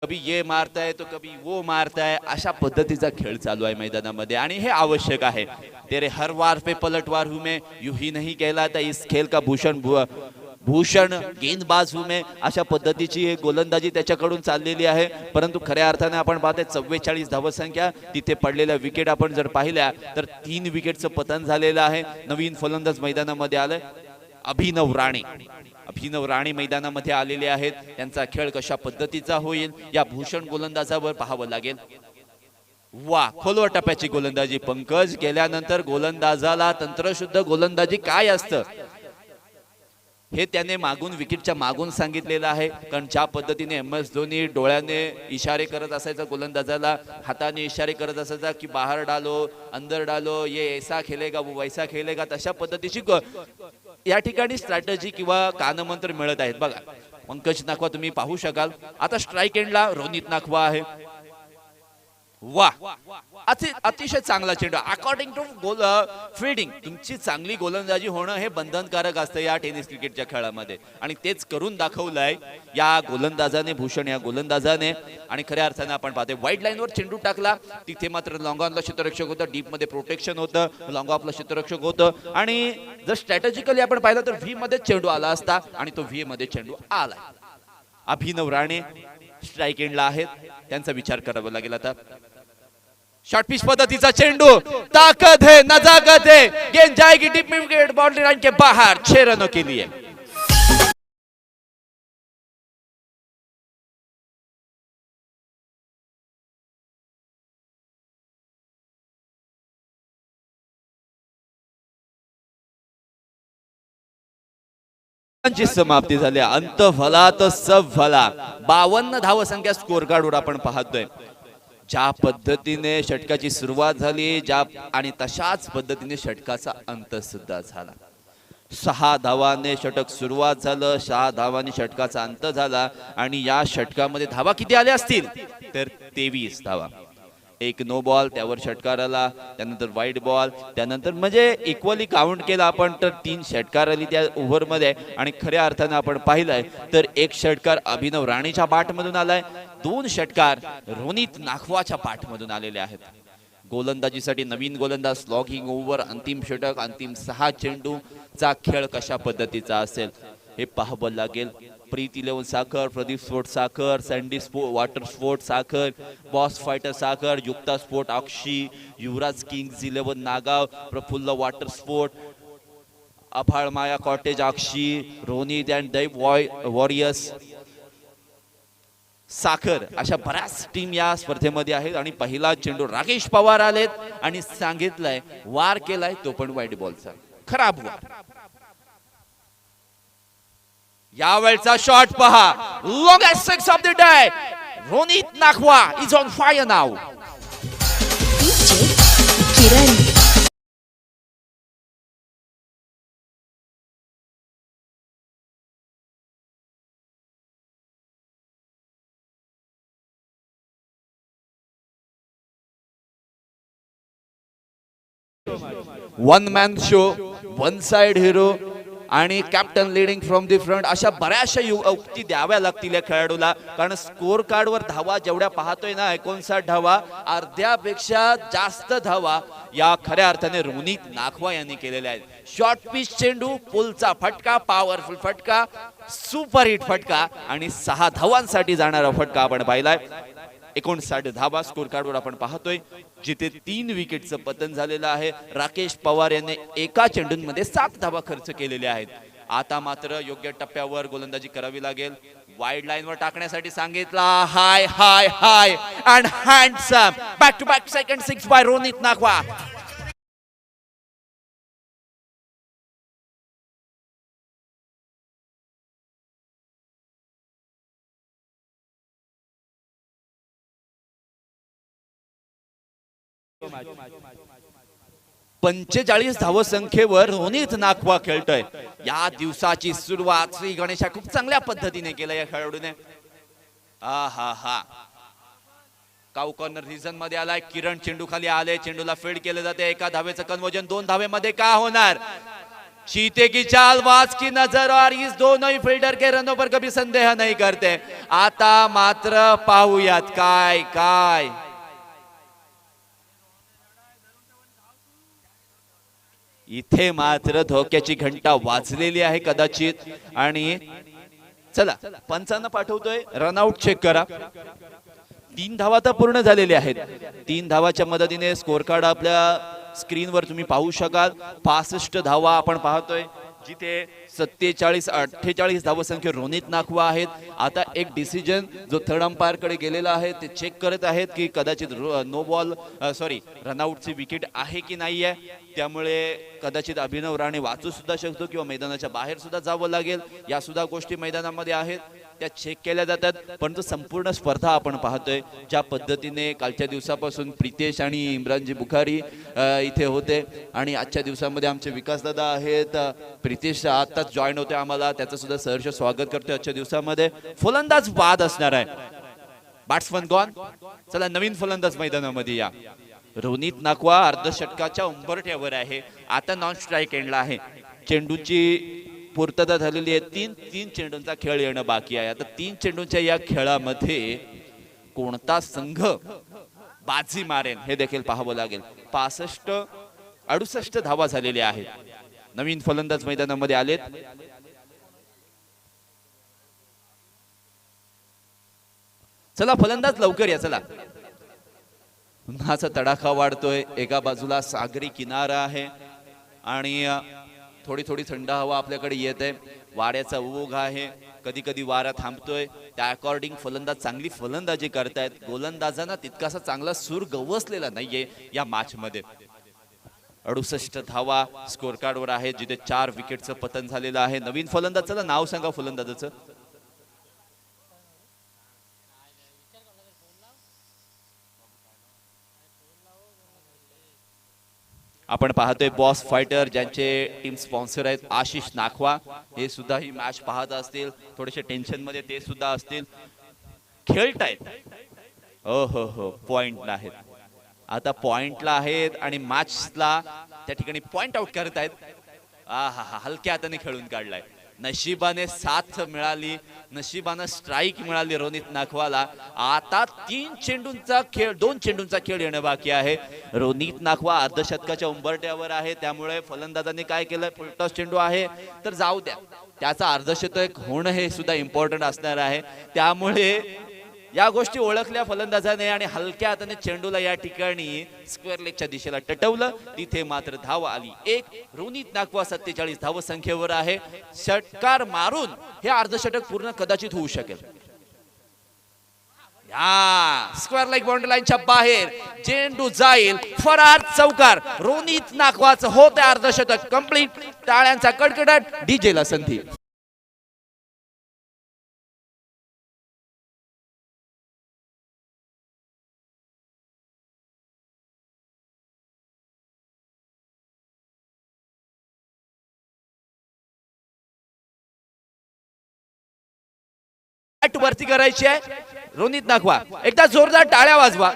कभी ये मारता है तो कभी वो मारता है, अशा पद्धतीचा खेळ चालू आहे मैदानामध्ये आणि हे आवश्यक आहे. तेरे हर वार पे पलटवार हूं मैं, यूं ही नहीं कहलाता इस खेल का भूषण गेंदबाज हूं मैं, अशा पद्धतीची गोलंदाजी त्याच्याकडून चाललेली आहे. परंतु खऱ्या अर्थाने आपण पाहतोय 44 धावसंख्या, तिथे पडलेल्या विकेट आपण जर पाहिल्या तर 3 विकेटचं पतन झालेलं आहे. नवीन फलंदाज मैदानामध्ये आलाय अभिनव राणे मैदानामध्ये आलेले आहेत. त्यांचा खेळ कशा पद्धतीचा होईल या भूषण गोलंदाजावर पाहावं लागेल. वा, खोलवर टप्प्याची गोलंदाजी पंकज गेल्यानंतर गोलंदाजाला तंत्रशुद्ध गोलंदाजी काय असतं हे त्याने मागून विकेटच्या मागून सांगितलेलं आहे. कारण ज्या पद्धतीने MS धोनी डोळ्याने इशारे करत असायचा गोलंदाजाला, हाताने इशारे करत असायचा की बाहेर डालो, अंदर डालो, ये ऐसा खेलेगा वो वैसा खेलेगा, तशा पद्धतीची या ठिकाणी स्ट्रॅटेजी किंवा कानमंत्र मिळत आहेत. बघा पंकज नाखवा तुम्ही पाहू शकाल. आता स्ट्राइक एंडला रोनित नाखवा आहे. वा, अतिशय चांगला चेंडू. अकॉर्डिंग टू फील्डिंग तुमची चांगली गोलंदाजी होणं हे बंधनकारक असतं या टेनिस क्रिकेटच्या खेळामध्ये आणि तेच करून दाखवलंय या गोलंदाजाने, भूषण या गोलंदाजाने. आणि खऱ्या अर्थाने आपण पाहतोय वाईड लाईनवर चेंडू टाकला, तिथे मात्र लॉंग ऑनला क्षेत्ररक्षक होतं, डीप मध्ये प्रोटेक्शन होतं, लॉंग ऑफला क्षेत्ररक्षक होतं आणि जर स्ट्रॅटेजिकली आपण पाहिलं तर व्ही मध्ये चेंडू आला असता आणि तो व्ही मध्ये चेंडू आला. अभिनव राणे स्ट्राइक एंडला आहेत, त्यांचा विचार करावा लागेल. आता शॉर्ट पिच पद्धतीचा चेंडू, ताकत है, नजाकत है, गेंद जाएगी डीप विकेट, बाउंड्री लाइन के बाहर, 6 रनों के लिए. समाप्ती झाली. अंत भला तर सब भला. 52 धावसंख्या स्कोर कार्डवर आपण पाहतोय. ज्या पद्धतीने षटकाची सुरुवात झाली आणि तशाच पद्धतीने षटकाचा अंत सुद्धा झाला. 6 धावाने षटक सुरुवात झालं, 6 धावांनी षटकाचा अंत झाला आणि या षटकामध्ये धावा किती आल्या असतील तर 23 धावा. एक नो बॉल, त्यावर षटकार आला, त्यानंतर वाईड बॉल, त्यानंतर म्हणजे इक्वली काउंट केला आपण तर 3 षटकार आली त्या ओव्हर मध्ये. आणि खऱ्या अर्थाने आपण पाहिलंय तर एक षटकार अभिनव राणेच्या बॅटमधून आलाय, 2 षटकार रोनित नाखवाच्या बॅटमधून आलेले आहेत. गोलंदाजीसाठी नवीन गोलंदाज, स्लॉगिंग ओव्हर, अंतिम षटक, अंतिम 6 चेंडूचा खेळ कशा पद्धतीचा असेल हे पाहावं लागेल. Preet 11 Sakhar, Pradeep Sport Sakhar, Sandy Water Sport Sakhar, Boss Fighter Sakhar, Yukta Sport Akshi, Yuvraj Kings 11 Nagaon, Praphulla Water Sport, Aphal Maya Cottage Akshi, Ronit and Daiv Warriors Sakhar, अशा बऱ्याच टीम या स्पर्धेमध्ये आहेत. आणि पहिला चेंडू राकेश पवार आलेत आणि सांगितलंय वार केलाय तो पण वाईड बॉलचा, खराब वार. यावेळचा शॉट पहा, longest six of the day. Ronit Nakhwa is on fire now. Kiran one man show, one side hero. आणि captain leading from the front अशा बऱ्याचशा युक्ती द्याव्या लागतील या खेळाडूला, कारण स्कोर कार्डवर धावा जेवढ्या पाहतोय ना 59 धावा, अर्ध्यापेक्षा जास्त धावा या खऱ्या अर्थाने रोनित नाखवा यांनी केलेल्या आहेत। शॉर्ट पिच चेंडू, पुलचा फटका, पॉवरफुल फटका, सुपर हिट फटका आणि 6 धावांसाठी जाणारा फटका आपण पाहिलाय। 59 धावा स्कोर कार्डवर आपण पाहतोय, जिथे 3 विकेटचं पतन झालेलं आहे। राकेश पवार यांनी एका चेंडूंमध्ये 7 धावा खर्च केलेल्या आहेत। आता मात्र योग्य टप्प्यावर गोलंदाजी करावी लागेल। वाईड लाईन वर टाकण्यासाठी सांगितला, high high high and handsome back to back second 6 by Ronit Nakhwa. पंचेचाळीस धावसंख्येवर रोनित नाखवा खेळतोय। या दिवसाची सुरुवात श्री गणेशा खूप चांगल्या पद्धतीने केलं या खेळाडूने। हा हा काऊ कॉर्नर रिजन मध्ये आलाय। किरण चेंडू खाली आले, चेंडूला फील्ड केले जाते। एका धावेचं कन्वर्जन 2 धावेमध्ये का होणार? चीते की चाल, वाज की नजर और इस दोनों फील्डर के रनों पर कभी संदेह नहीं करते। आता मात्र पाहूयात काय काय इथे मात्र धोक्याची घंटा वाजलेली आहे कदाचित। आणि चला पंचांना पाठवतोय, रनआउट चेक करा। 3 धावा तर पूर्ण झालेल्या आहेत। 3 धावाच्या मदतीने स्कोर कार्ड आपल्या स्क्रीनवर तुम्ही पाहू शकाल। 65 धावा आपण पाहतोय, जिथे 47-48 धावसंख्या रोनित नाखवा आहेत। आता एक डिसिजन जो थर्ड अंपायर कडे गेलेला आहे, ते चेक करत आहेत की कदाचित नो बॉल रनआउटची विकेट आहे की नाही आहे। त्यामुळे कदाचित अभिनव राणे वाचू सुद्धा शकतो किंवा मैदानाच्या बाहेर सुद्धा जावं लागेल। या सुद्धा गोष्टी मैदानामध्ये आहेत, त्या चेक केल्या जातात। परंतु संपूर्ण स्पर्धा आपण पाहतोय ज्या पद्धतीने कालच्या दिवसापासून प्रितेश आणि इम्रानजी बुखारी इथे होते, आणि आजच्या दिवसामध्ये आमचे विकास दादा आहेत। प्रितेश आताच जॉईन होते आम्हाला, त्याचं सुद्धा सहर्ष स्वागत करतोय आजच्या दिवसामध्ये। फलंदाज बाद असणार आहे, बॅट्समन गॉन। चला नवीन फलंदाज मैदानामध्ये या। रोनित नाखवा अर्धशतकाच्या उंबरठ्यावर आहे। आता नॉन स्ट्राइक एंडला आहे। चेंडूची पूर्तता झालेली आहे। 3 चेंडूंचा खेळ येणं बाकी आहे। आता 3 चेंडूंच्या या खेळामध्ये कोणता संघ बाजी मारेल हे देखील पाहावं लागेल। 65-68 धावा झालेल्या आहेत। नवीन फलंदाज मैदानामध्ये आलेत। चला फलंदाज लवकर या, चला। उन्हाचा तडाखा वाढतोय, एका बाजूला सागरी किनारा आहे आणि थोडी थोडी थंड हवा आपल्याकडे येत आहे। वाऱ्याचा ओघ आहे, कधी कधी वारा थांबतोय, त्या अकॉर्डिंग फलंदाज चांगली फलंदाजी करतायत। गोलंदाजांना तितकासा चांगला सूर गवसलेला नाहीये या मॅच मध्ये। 68 धावा स्कोर कार्डवर आहे, जिथे 4 विकेटचं पतन झालेलं आहे। नवीन फलंदाजाचं नाव सांगा फलंदाजाचं। आपण पाहतोय बॉस फायटर, ज्यांचे टीम स्पॉन्सर आहेत आशिष नाखवा, हे सुद्धा ही मॅच पाहत असतील। थोडेसे टेन्शन मध्ये ते सुद्धा असतील, खेळतायत। हो पॉइंटला आहेत, आता पॉइंटला आहेत आणि मॅचला त्या ठिकाणी पॉइंट आउट करत आहेत। हलक्या हाताने खेळून काढलाय। नशिबाने साथ मिळाली, नशिबाने स्ट्राइक मिळाली रोनित नाखवाला। आता 2 चेंडूंचा खेळ येणं बाकी आहे। रोनित नाखवा अर्धशतकाच्या उंबरठ्यावर आहे, त्यामुळे फलंदाजांनी काय केलं, फुलटॉस चेंडू आहे तर जाऊ द्या, त्याचा अर्धशतक होणं हे सुद्धा इम्पॉर्टंट असणार आहे। त्यामुळे या गोष्टी ओळखल्या फलंदाजाने आणि हलक्या हाताने चेंडूला या ठिकाणी स्क्वेअर लेगच्या दिशेला टटवलं। तिथे मात्र धाव आली 1। रोनित नाखवा 47 धावसंख्येवर आहे। षटकार मारून हे अर्धशतक पूर्ण कदाचित होऊ शकेल। या स्क्वेअर लेग बाउंड्री लाईनच्या बाहेर चेंडू जाईल, फरार चौकार। रोनित नाखवाचं होते अर्धशतक कंप्लीट। टाळ्यांचा कडकडाट, डीजेला संधी। वरती करायची आहे रोनित नाखवा, एकदा जोरदार टाळ्या वाजवा,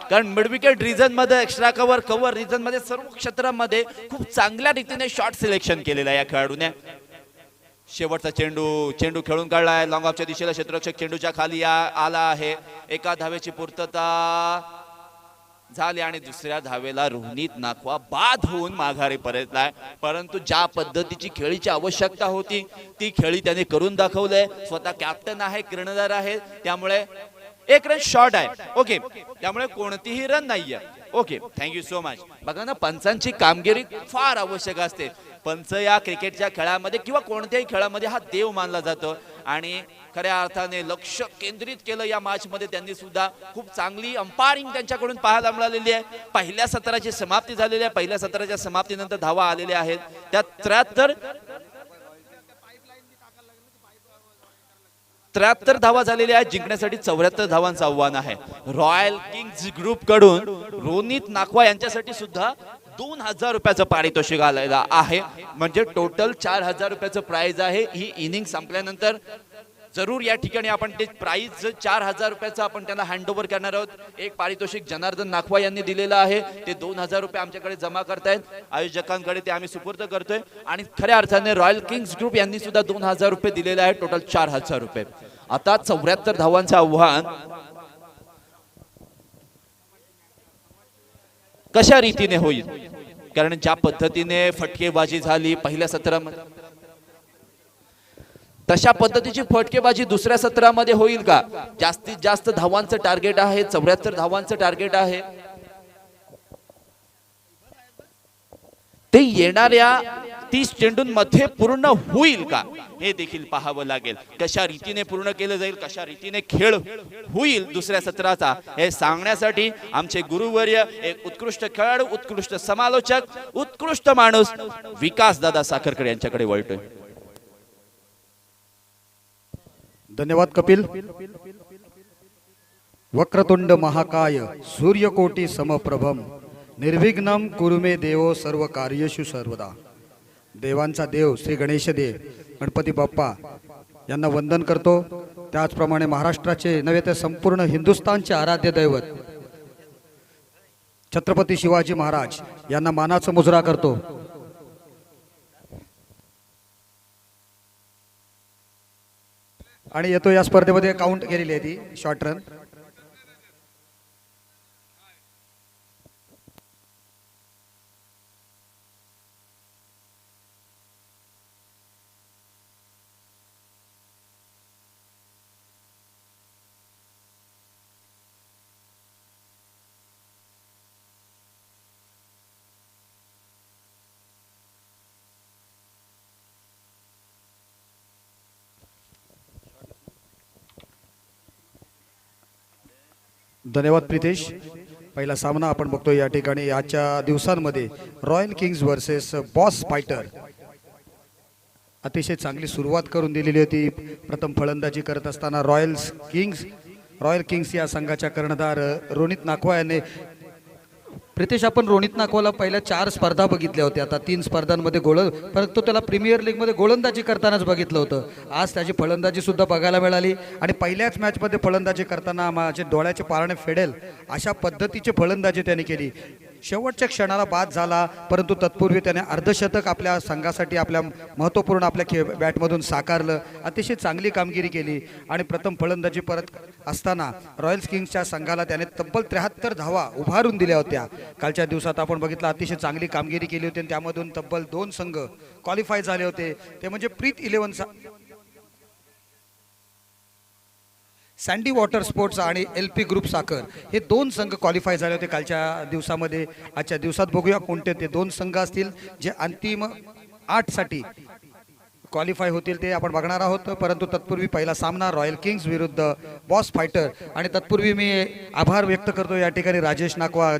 कारण मिड विकेट रिजन मध्ये, एक्स्ट्रा कव्हर रिजन मध्ये सर्व क्षेत्रामध्ये खूप चांगल्या रीतीने शॉट सिलेक्शन केलेलं आहे या खेळाडूने। शेवटचा चेंडू चेंडू खेळून काढलाय लॉंग ऑफच्या दिशेला क्षेत्ररक्षक चेंडूच्या खाली आला आहे. एका धावेची पूर्तता झाली आणि दुसऱ्या धावेला रोहित नाखवा बाद होऊन माघारी परतलाय. परंतु ज्या पद्धतीची खेळीची आवश्यकता होती ती खेळी त्याने करून दाखवलंय. स्वतः कॅप्टन आहे, कर्णधार आहे, त्यामुळे एक रन शॉर्ट आहे. ओके, त्यामुळे कोणतीही रन नाहीये. Okay, thank you so much. बघा ना, पंचांची कामगिरी फार आवश्यक असते. पंच या क्रिकेटच्या खेळामध्ये किंवा कोणत्याही खेळामध्ये हा देव मानला जातो आणि खऱ्या अर्थाने लक्ष केंद्रित केलं या मॅच मध्ये. त्यांनी सुद्धा खूप चांगली अंपायरिंग त्यांच्याकडून पाहायला मिळालेली आहे. पहिल्या सत्राची समाप्ती झालेली आहे. पहिल्या सत्राच्या समाप्तीनंतर धावा आलेल्या आहेत त्या 73 धावा झालेल्या आहेत. जिंकण्यासाठी 74 धावांचं आव्हान आहे. रॉयल किंग्स ग्रुप कडून रोहित नाखवा यांच्यासाठी सुद्धा 2000 रुपयाचं पारितोषिक आलेलं आहे. म्हणजे टोटल 4000 रुपयाचं प्राइज आहे. ही इनिंग संपल्यानंतर जरूर या ठिकाणी आपण ते प्राइज 4000 रुपयाचं आपण त्यांना हँडओव्हर करणार आहोत. एक पारितोषिक जनार्दन नाखवा यांनी दिलेलं आहे. ते 2000 रुपये आमच्याकडे जमा करतायत. आयोजकांकडे ते आम्ही सुपूर्द करतोय आणि खऱ्या अर्थाने रॉयल किंग्स ग्रुप यांनी सुद्धा 2000 रुपये दिलेले आहे. टोटल 4000 रुपये. आता 74 धावांचं आव्हान कशा रीतीने होईल, कारण ज्या पद्धतीने फटकेबाजी झाली पहिल्या सत्रामध्ये तशा पद्धतीची फटकेबाजी दुसऱ्या सत्रामध्ये होईल का? जास्तीत जास्त धावांचं टार्गेट आहे, 74 धावांचं टार्गेट आहे. ते येणाऱ्या 30 चेंडूंमध्ये पूर्ण होईल का हे देखील पाहावं लागेल. कशा रीतीने पूर्ण केलं जाईल, कशा रीतीने खेळ होईल दुसऱ्या सत्राचा हे सांगण्यासाठी आमचे गुरुवर्य, एक उत्कृष्ट खेळाडू, उत्कृष्ट समालोचक, उत्कृष्ट माणूस विकास दादा साखरकर यांच्याकडे वळतोय. धन्यवाद कपिल. वक्रतुंड महाकाय सूर्यकोटी समप्रभम निर्विघ्नम कुरु मे देवो सर्व कार्येषु सर्वदा. देवांचा देव श्री गणेश देव गणपती बाप्पा यांना वंदन करतो. त्याचप्रमाणे महाराष्ट्राचे नव्हे तर संपूर्ण हिंदुस्थानचे आराध्य दैवत छत्रपती शिवाजी महाराज यांना मानाचा मुजरा करतो. आणि येतो या स्पर्धेमध्ये काउंट केलेली आहे ती शॉर्ट रन. धन्यवाद प्रितेश. पहिला सामना आपण बघतो या ठिकाणी. आजच्या दिवसांमध्ये royal Kings versus boss fighter अतिशय चांगली सुरुवात करून दिलेली होती. प्रथम फलंदाजी करत असताना रॉयल किंग्स या संघाच्या कर्णधार रोहित नाखवा यांनी. प्रितेश, आपण रोहित नाखवाला पहिल्या 4 स्पर्धा बघितल्या होत्या, आता 3 स्पर्धांमध्ये परंतु त्याला प्रीमियर लीगमध्ये गोलंदाजी करतानाच बघितलं होतं. आज त्याची फलंदाजी सुद्धा बघायला मिळाली आणि पहिल्याच मॅचमध्ये फलंदाजी करताना माझे डोळ्याचे पारणे फेडेल अशा पद्धतीची फलंदाजी त्याने केली. शेवटच्या क्षणाला बाद झाला, परंतु तत्पूर्वी त्याने अर्धशतक आपल्या संघासाठी आपल्या महत्त्वपूर्ण आपल्या बॅटमधून साकारलं. अतिशय चांगली कामगिरी केली आणि प्रथम फलंदाजी परत असताना रॉयल किंग्सच्या संघाला त्याने तब्बल 73 धावा उभारून दिल्या होत्या. कालच्या दिवसात आपण बघितलं अतिशय चांगली कामगिरी केली होती आणि त्यामधून तब्बल 2 संघ क्वालिफाय झाले होते. ते म्हणजे प्रीत 11 सँडी वॉटर स्पोर्ट्स आणि LP ग्रुप साखर हे 2 संघ क्वालिफाय झाले होते कालच्या दिवसामध्ये. आजच्या दिवसात बघूया कोणते ते 2 संघ असतील जे अंतिम 8 साठी क्वालिफाय होतील ते आपण बघणार आहोत. परंतु तत्पूर्वी पहिला सामना रॉयल किंग्स विरुद्ध बॉस फायटर. आणि तत्पूर्वी मी आभार व्यक्त करतो या ठिकाणी राजेश नाखवा,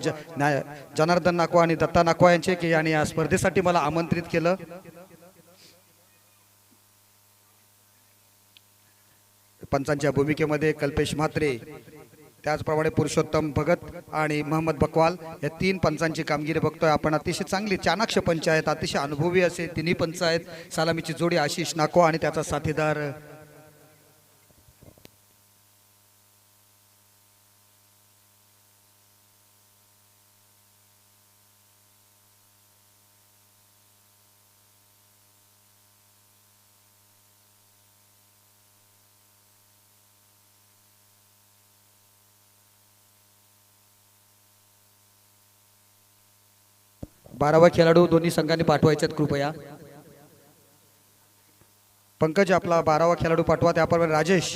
जनार्दन नाखवा आणि दत्ता नाखवा यांचे की यांनी या स्पर्धेसाठी मला आमंत्रित केलं. पंचांच्या भूमिकेमध्ये कल्पेश म्हात्रे, त्याचप्रमाणे पुरुषोत्तम भगत आणि मोहम्मद बकवाल या 3 पंचांची कामगिरी बघतोय आपण. अतिशय चांगली चाणाक्ष पंच आहेत, अतिशय अनुभवी असे तिन्ही पंच आहेत. सलामीची जोडी आशिष नाखवा आणि त्याचा साथीदार 12वा खेळाडू दोन्ही संघांनी पाठवायचे आहेत कृपया. पंकज आपला 12वा खेळाडू पाठवा. त्याप्रमाणे राजेश,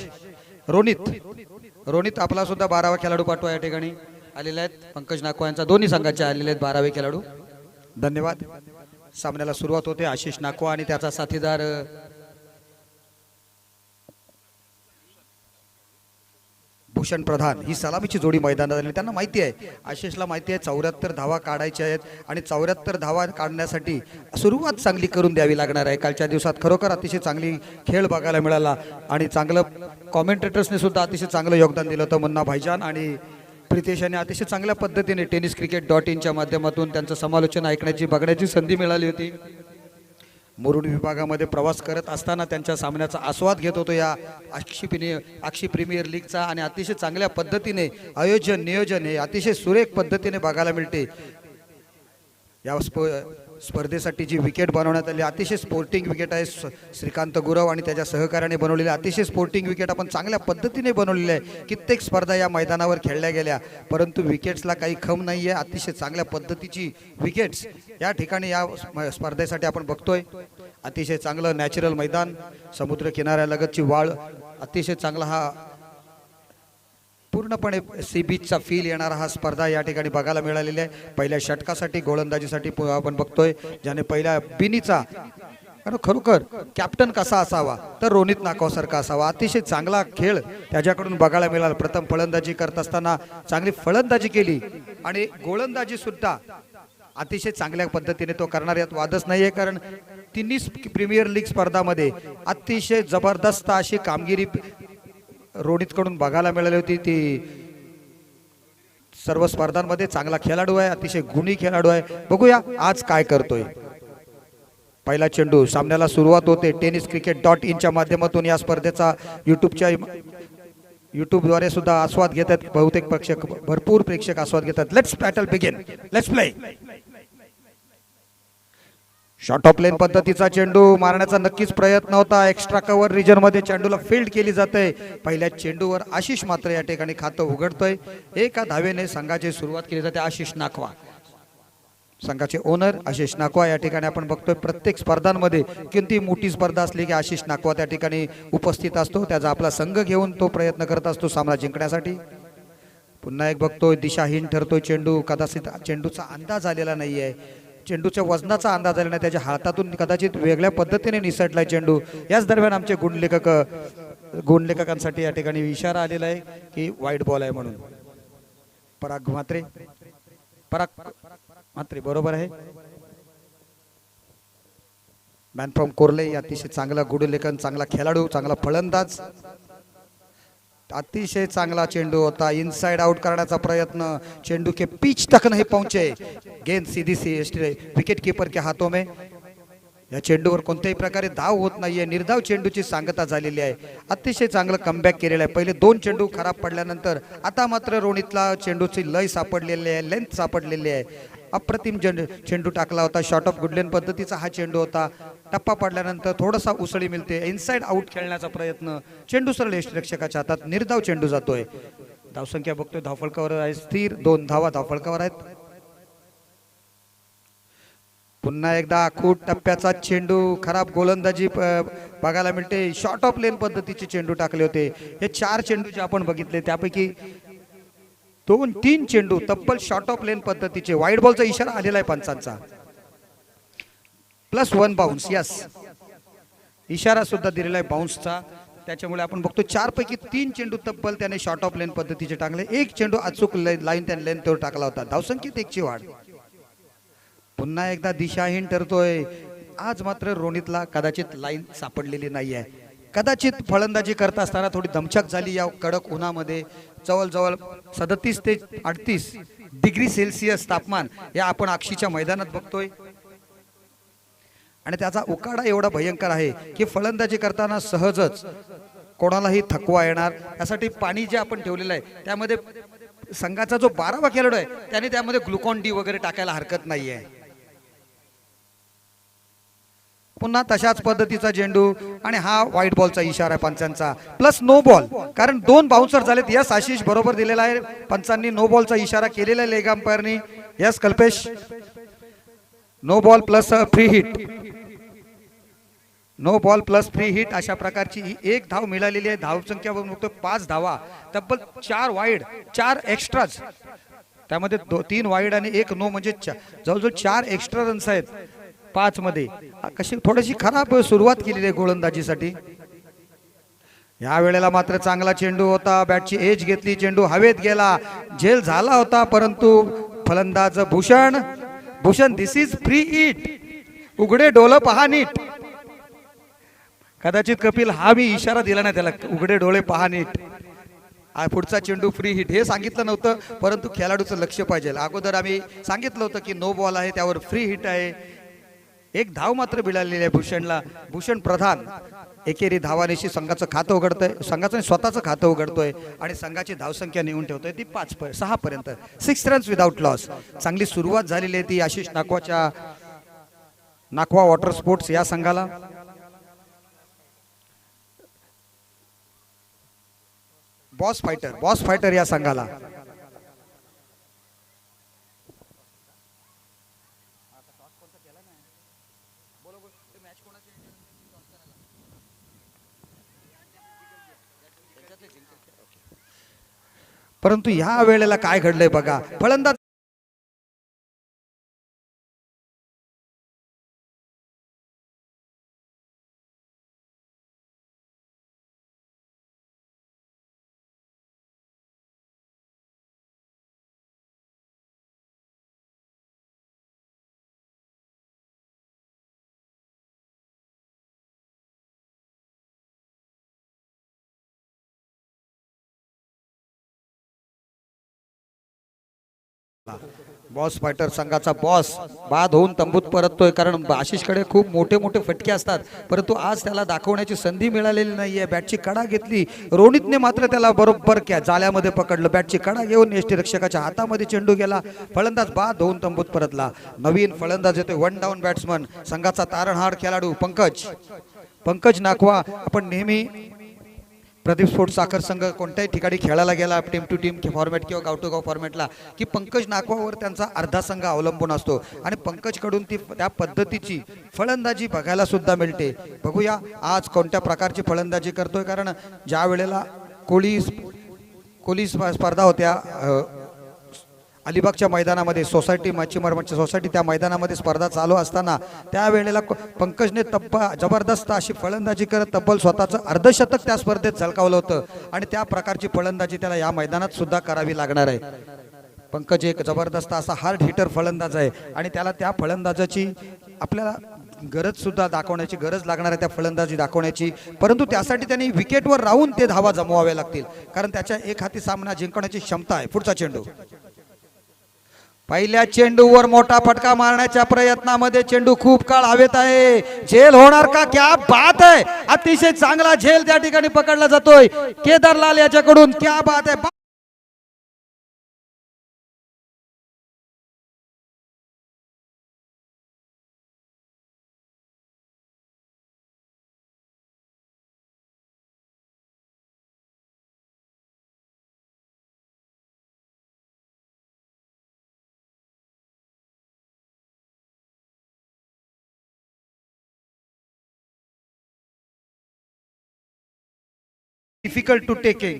रोनित आपला सुद्धा 12वा खेळाडू पाठवा. या ठिकाणी आलेले आहेत पंकज नाकवा यांचा दोन्ही संघाचे आलेले आहेत 12वे खेळाडू. धन्यवाद. सामन्याला सुरुवात होते. आशिष नाकवा आणि त्याचा साथीदार भूषण प्रधान ही सलामीची जोडी मैदानात आली. त्यांना माहिती आहे, आशिषला माहिती आहे 74 धावा काढायच्या आहेत आणि 74 धावा काढण्यासाठी सुरुवात चांगली करून द्यावी लागणार आहे. कालच्या दिवसात खरोखर अतिशय चांगली खेळ बघायला मिळाला आणि चांगलं कॉमेंटेटर्सने सुद्धा अतिशय चांगलं योगदान दिलं होतं. मुन्ना भाईजान आणि प्रितेश यांनी अतिशय चांगल्या पद्धतीने tenniscricket.in माध्यमातून त्यांचं समालोचन ऐकण्याची बघण्याची संधी मिळाली होती. मुरुड विभागामध्ये प्रवास करत असताना त्यांच्या सामन्याचा आस्वाद घेत होतो या आक्षी प्रीमियर लीगचा आणि अतिशय चांगल्या पद्धतीने आयोजन नियोजन हे अतिशय सुरेख पद्धतीने बघायला मिळते. या स्पर्धेसाठी जी विकेट बनवण्यात आली अतिशय स्पोर्टिंग विकेट आहे. श्रीकांत गुरव आणि त्याच्या सहकार्याने बनवलेली अतिशय स्पोर्टिंग विकेट आपण चांगल्या पद्धतीने बनवलेली आहे. कित्येक स्पर्धा या मैदानावर खेळल्या गेल्या परंतु विकेट्सला काही खम नाही आहे. अतिशय चांगल्या पद्धतीची विकेट्स या ठिकाणी या स्पर्धेसाठी आपण बघतोय. अतिशय चांगलं नॅचरल मैदान, समुद्र किनाऱ्यालगतची वाळ, अतिशय चांगला हा पूर्णपणे सी बीचचा फील येणारा हा स्पर्धा या ठिकाणी बघायला मिळालेला आहे. पहिल्या षटकासाठी गोलंदाजीसाठी आपण बघतोय ज्याने पहिल्या बिनीचा खरोखर कॅप्टन कसा असावा तर रोनित नाकवासारखा असावा. अतिशय चांगला खेळ त्याच्याकडून बघायला मिळाला. प्रथम फलंदाजी करत असताना चांगली फलंदाजी केली आणि गोलंदाजी सुद्धा अतिशय चांगल्या पद्धतीने तो करणार यात वादच नाहीये. कारण तिन्ही प्रीमियर लीग स्पर्धामध्ये अतिशय जबरदस्त अशी कामगिरी रोनितकडून बघायला मिळाली होती. ती सर्व स्पर्धांमध्ये चांगला खेळाडू आहे, अतिशय गुणी खेळाडू आहे. बघूया आज काय करतोय. पहिला चेंडू, सामन्याला सुरुवात होते. tenniscricket.in माध्यमातून या स्पर्धेचा युट्यूबद्वारे सुद्धा आस्वाद घेतात. बहुतेक भरपूर प्रेक्षक आस्वाद घेतात. Let's battle begin, let's play. Short of length पद्धतीचा चेंडू मारण्याचा नक्कीच प्रयत्न होता. एक्स्ट्रा कव्हर रिजन मध्ये चेंडूला फील्ड केली जाते. पहिल्या चेंडूवर आशिष मात्र या ठिकाणी खातं उघडतोय. एका धावेने संघाची सुरुवात केली जाते. आशिष नाकवा संघाचे ओनर आशिष नाकवा या ठिकाणी आपण बघतोय. प्रत्येक स्पर्धांमध्ये कोणती मोठी स्पर्धा असली की आशिष नाकवा त्या ठिकाणी उपस्थित असतो. त्याचा आपला संघ घेऊन तो प्रयत्न करत असतो सामना जिंकण्यासाठी. पुन्हा एक बघतोय दिशाहीन ठरतोय चेंडू. कदाचित चेंडूचा अंदाज आलेला नाहीये, चेंडूच्या वजनाचा अंदाज आला नाही. त्याच्या हातातून कदाचित वेगळ्या पद्धतीने निसटलाय चेंडू. याच दरम्यान आमचे गुणलेखकांसाठी या ठिकाणी इशारा आलेला आहे की वाईट बॉल आहे म्हणून. पराग म्हात्रे बरोबर आहे. मॅन फ्रॉम कोर्ले अतिशय चांगला गुणलेखन, चांगला खेळाडू, चांगला फलंदाज. अतिशय चांगला चेंडू होता. इनसाइड आउट करण्याचा प्रयत्न. चेंडू के पिच तक नहीं पहुंचे. गेंद सीधी सी विकेट कीपर के हाथों में. या चेंडूवर कोणत्याही प्रकारे धाव होत नाहीये. निर्धाव चेंडूची सांगता झालेली आहे. अतिशय चांगलं कमबॅक केलेलं आहे. पहिले 2 चेंडू खराब पडल्यानंतर आता मात्र रोनितला चेंडूची लय सापडलेली आहे, लेंथ सापडलेली आहे. अप्रतिम चेंडू टाकला होता. शॉर्ट ऑफ गुडलेन पद्धतीचा हा चेंडू होता. टप्पा पडल्यानंतर थोडासा उसळी मिळते. इनसाइड आउट खेळण्याचा प्रयत्न. चेंडू सरळ यष्टिरक्षकाच्या हातात. निर्धाव चेंडू जातोय. धावसंख्या बघतोय धावफलकावर आहे स्थिर. 2 धावा धावफलकावर आहेत. पुन्हा एकदा आखूट टप्प्याचा चेंडू. खराब गोलंदाजी बघायला मिळते. शॉर्ट ऑफ लेन पद्धतीचे चेंडू टाकले होते. हे 4 चेंडू जे आपण बघितले त्यापैकी 2-3 चेंडू तब्बल शॉर्ट ऑफ लेन पद्धतीचे. वाईट बॉलचा इशारा आलेला आहे पंचांचा. +1 बाउन्स. यस, इशारा सुद्धा दिलेला आहे बाउन्सचा. त्याच्यामुळे आपण बघतो 4 पैकी 3 चेंडू तब्बल त्याने शॉर्ट ऑफ लेन पद्धतीचे टाकले. 1 चेंडू अचूक लाईन त्याने लेंथवर टाकला होता. धावसंख्येत 1ची वाढ. पुन्हा एकदा दिशाहीन ठरतोय. आज मात्र रोनितला कदाचित लाईन सापडलेली नाही आहे. कदाचित फलंदाजी करत असताना थोडी दमछाक झाली या कडक उन्हामध्ये. जवळजवळ 37 ते 38 डिग्री सेल्सिअस तापमान या आपण आक्षीच्या मैदानात बघतोय. आणि त्याचा उकाडा एवढा भयंकर आहे की फलंदाजी करताना सहजच कोणालाही थकवा येणार. यासाठी पाणी जे आपण ठेवलेलं आहे त्यामध्ये संघाचा जो 12वा खेळाडू आहे त्याने त्यामध्ये ग्लुकॉन डी वगैरे टाकायला हरकत नाहीये. पुन्हा तशाच पद्धतीचा चेंडू आणि हा व्हाईट बॉलचा इशारा आहे पंचांचा. प्लस नो बॉल, कारण 2 बाउन्सर झालेत. यस आशिष बरोबर दिलेला आहे. पंचांनी नो बॉलचा इशारा केलेला आहे लेग अंपायरनी. Yes Kalpesh. No ball plus free hit, no ball plus free hit अशा प्रकारची ही एक धाव मिळालेली आहे. धावसंख्या बघतो 5 धावा, तब्बल 4 वाईड 4 एक्स्ट्राज, त्यामध्ये 3 वाईड आणि 1 नो, म्हणजे जवळजवळ 4 एक्स्ट्रा रन्स आहेत 5 मध्ये. कशी थोडीशी खराब सुरुवात केलेली आहे गोलंदाजीसाठी. या वेळेला मात्र चांगला चेंडू होता, बॅटची एज घेतली, चेंडू हवेत गेला, झेल झाला होता, परंतु फलंदाज भूषण दिस इज फ्री हिट, उघडे डोळे पहा नीट. कदाचित कपिल हा मी इशारा दिला नाही त्याला, उघडे डोळे पहा नीट, पुढचा चेंडू फ्री हिट हे सांगितलं नव्हतं, परंतु खेळाडूचं लक्ष पाहिजे. अगोदर आम्ही सांगितलं होतं की नो बॉल आहे, त्यावर फ्री हिट आहे. एक धाव मात्र मिळालेली आहे भूषणला. भूषण प्रधान एकेरी धावानेशी संघाचं खातं उघडतोय, संघाचं स्वतःचं खातं उघडतोय आणि संघाची धावसंख्या नेऊन ठेवतोय ती 6 पर्यंत. 6 रन्स विदाउट लॉस. चांगली सुरुवात झालेली आहे ती आशिष नाकवाच्या नाकवा वॉटर स्पोर्ट्स या संघाला. बॉस फायटर या संघाला. परंतु ह्या वेळेला काय घडलंय बघा, फलंदाज बॉस फायटर संघाचा बॉस बाद होऊन तंबूत परततोय, कारण आशिषकडे खूप मोठे मोठे फटके असतात, परंतु आज त्याला दाखवण्याची संधी मिळालेली नाहीये. बॅटची कडा घेतली रोनितने, मात्र त्याला बरोबर जाल्यामध्ये पकडलं. बॅटची कडा घेऊन यष्टीरक्षकाच्या हातामध्ये चेंडू गेला. फलंदाज बाद होऊन तंबूत परतला. नवीन फलंदाज येतोय, 1 डाऊन बॅट्समन, संघाचा तारणहार खेळाडू पंकज नाकवा. आपण नेहमी प्रदीप स्पोर्ट्स साखर संघ कोणत्याही ठिकाणी खेळायला गेला, टीम टू टीम फॉर्मॅट किंवा गाव टू गाव फॉर्मॅटला, की पंकज नाकवावर त्यांचा अर्धा संघ अवलंबून असतो आणि पंकजकडून त्या पद्धतीची फलंदाजी बघायला सुद्धा मिळते. बघूया आज कोणत्या प्रकारची फलंदाजी करतोय, कारण ज्या वेळेला कोली स्पर्धा होत्या अलिबागच्या मैदानामध्ये, सोसायटी मच्छीमार सोसायटी त्या मैदानामध्ये स्पर्धा चालू असताना त्यावेळेला पंकजने जबरदस्त अशी फलंदाजी करत तब्बल स्वतःचं अर्धशतक त्या स्पर्धेत झळकावलं होतं आणि त्या प्रकारची फलंदाजी त्याला या मैदानात सुद्धा करावी लागणार आहे. पंकज एक जबरदस्त असा हार्ड हिटर फलंदाज आहे आणि त्याला त्या फलंदाजाची आपल्याला गरज सुद्धा दाखवण्याची गरज लागणार आहे, त्या फलंदाजी दाखवण्याची. परंतु त्यासाठी त्यांनी विकेटवर राहून ते धावा जमवावे लागतील, कारण त्याच्या एक हाती सामना जिंकण्याची क्षमता आहे. पुढचा चेंडू, पहिल्या चेंडूवर मोठा फटका मारण्याच्या प्रयत्नामध्ये चेंडू खूप काळ हवेत आहे. झेल होणार का? क्या बात आहे, अतिशय चांगला झेल त्या ठिकाणी पकडला जातोय केदारलाल याच्याकडून. क्या बात आहे. डिफिकल्ट टू टेकिंग,